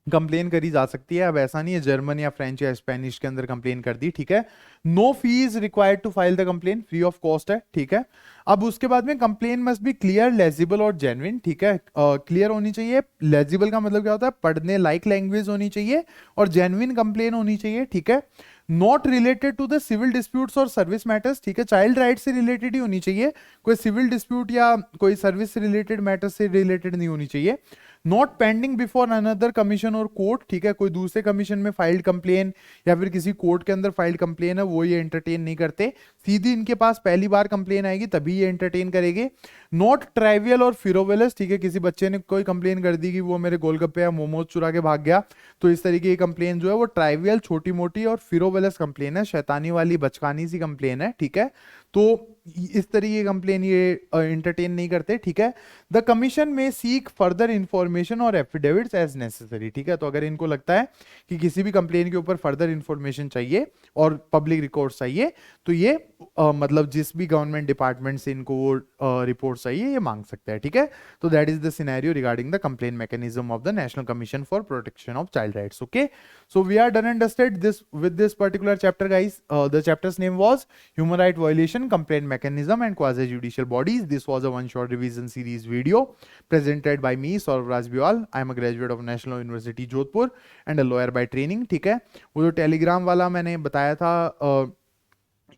कंप्लेन करी जा सकती है। अब ऐसा नहीं है जर्मन या फ्रेंच या स्पेनिश के अंदर कंप्लेन कर दी, ठीक है। No fees required to file the complain, free of cost है, ठीक है। अब उसके बाद में complain must be clear, legible और जेन्युइन, ठीक है। क्लियर होनी चाहिए, लेजिबल का मतलब क्या होता है? पढ़ने लायक लैंग्वेज होनी चाहिए, और जेन्युइन कंप्लेन होनी चाहिए, ठीक है। Not related to the civil disputes और सर्विस मैटर्स, ठीक है, चाइल्ड राइट से रिलेटेड ही होनी चाहिए, कोई सिविल डिस्प्यूट या कोई सर्विस से रिलेटेड मैटर से रिलेटेड नहीं होनी चाहिए। Not pending before another commission और कोर्ट, ठीक है, कोई दूसरे कमीशन में फाइल्ड कंप्लेन या फिर किसी कोर्ट के अंदर फाइल्ड कंप्लेन है वो ये एंटरटेन नहीं करते, सीधी इनके पास पहली बार कंप्लेन आएगी तभी ये एंटरटेन करेंगे। नॉट ट्राइवियल और फिरोवेलस, ठीक है, किसी बच्चे ने कोई कंप्लेन कर दी कि वो मेरे गोलगप्पे या मोमोज चुरा के भाग गया, तो इस तरीके की कंप्लेन जो है वो ट्राइवियल, छोटी मोटी, और फिरोवेलस कंप्लेन है, शैतानी वाली बचकानी सी कंप्लेन है, ठीक है। तो इस तरीके की कंप्लेन ये एंटरटेन नहीं करते, ठीक है। द कमीशन में सीक फर्दर इंफॉर्मेशन और एफिडेविट्स एज नेसेसरी, ठीक है। तो अगर इनको लगता है कि किसी भी कंप्लेन के ऊपर फर्दर इंफॉर्मेशन चाहिए और पब्लिक रिकॉर्ड्स चाहिए, तो ये मतलब जिस भी गवर्नमेंट डिपार्टमेंट से इनको वो रिपोर्ट चाहिए ये मांग सकते हैं, ठीक है। तो that is the scenario regarding the complain mechanism of the national commission for protection of child rights, okay. So we are done and dusted this with this particular chapter guys. The chapter's name was human right violation, complain mechanism and quasi judicial bodies. This was a one short revision series video presented by me Saurav Rajbiwal. I am a graduate of National University Jodhpur and a lawyer by training, ठीक है। वो जो Telegram वाला मैंने बताया था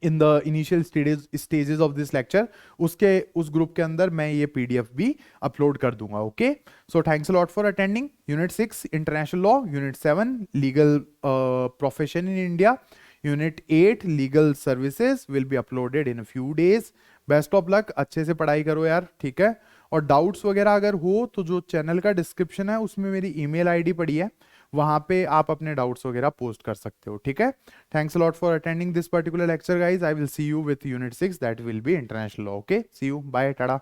in the initial stages of this lecture, उसके उस ग्रुप के अंदर मैं ये पीडीएफ भी अपलोड कर दूंगा, okay. So thanks a lot for attending. Unit 6 international law, unit 7 legal profession in India, Unit 8 legal services will be uploaded in a few days. Best of luck, अच्छे से पढ़ाई करो यार, ठीक है। और डाउट्स वगैरह अगर हो तो जो चैनल का डिस्क्रिप्शन है उसमें मेरी ईमेल आईडी पड़ी है, वहां पे आप अपने डाउट्स वगैरह पोस्ट कर सकते हो, ठीक है। Thanks lot for attending this particular lecture guys. I will see you with unit 6 that will be international law. Okay, see you, bye, Tata.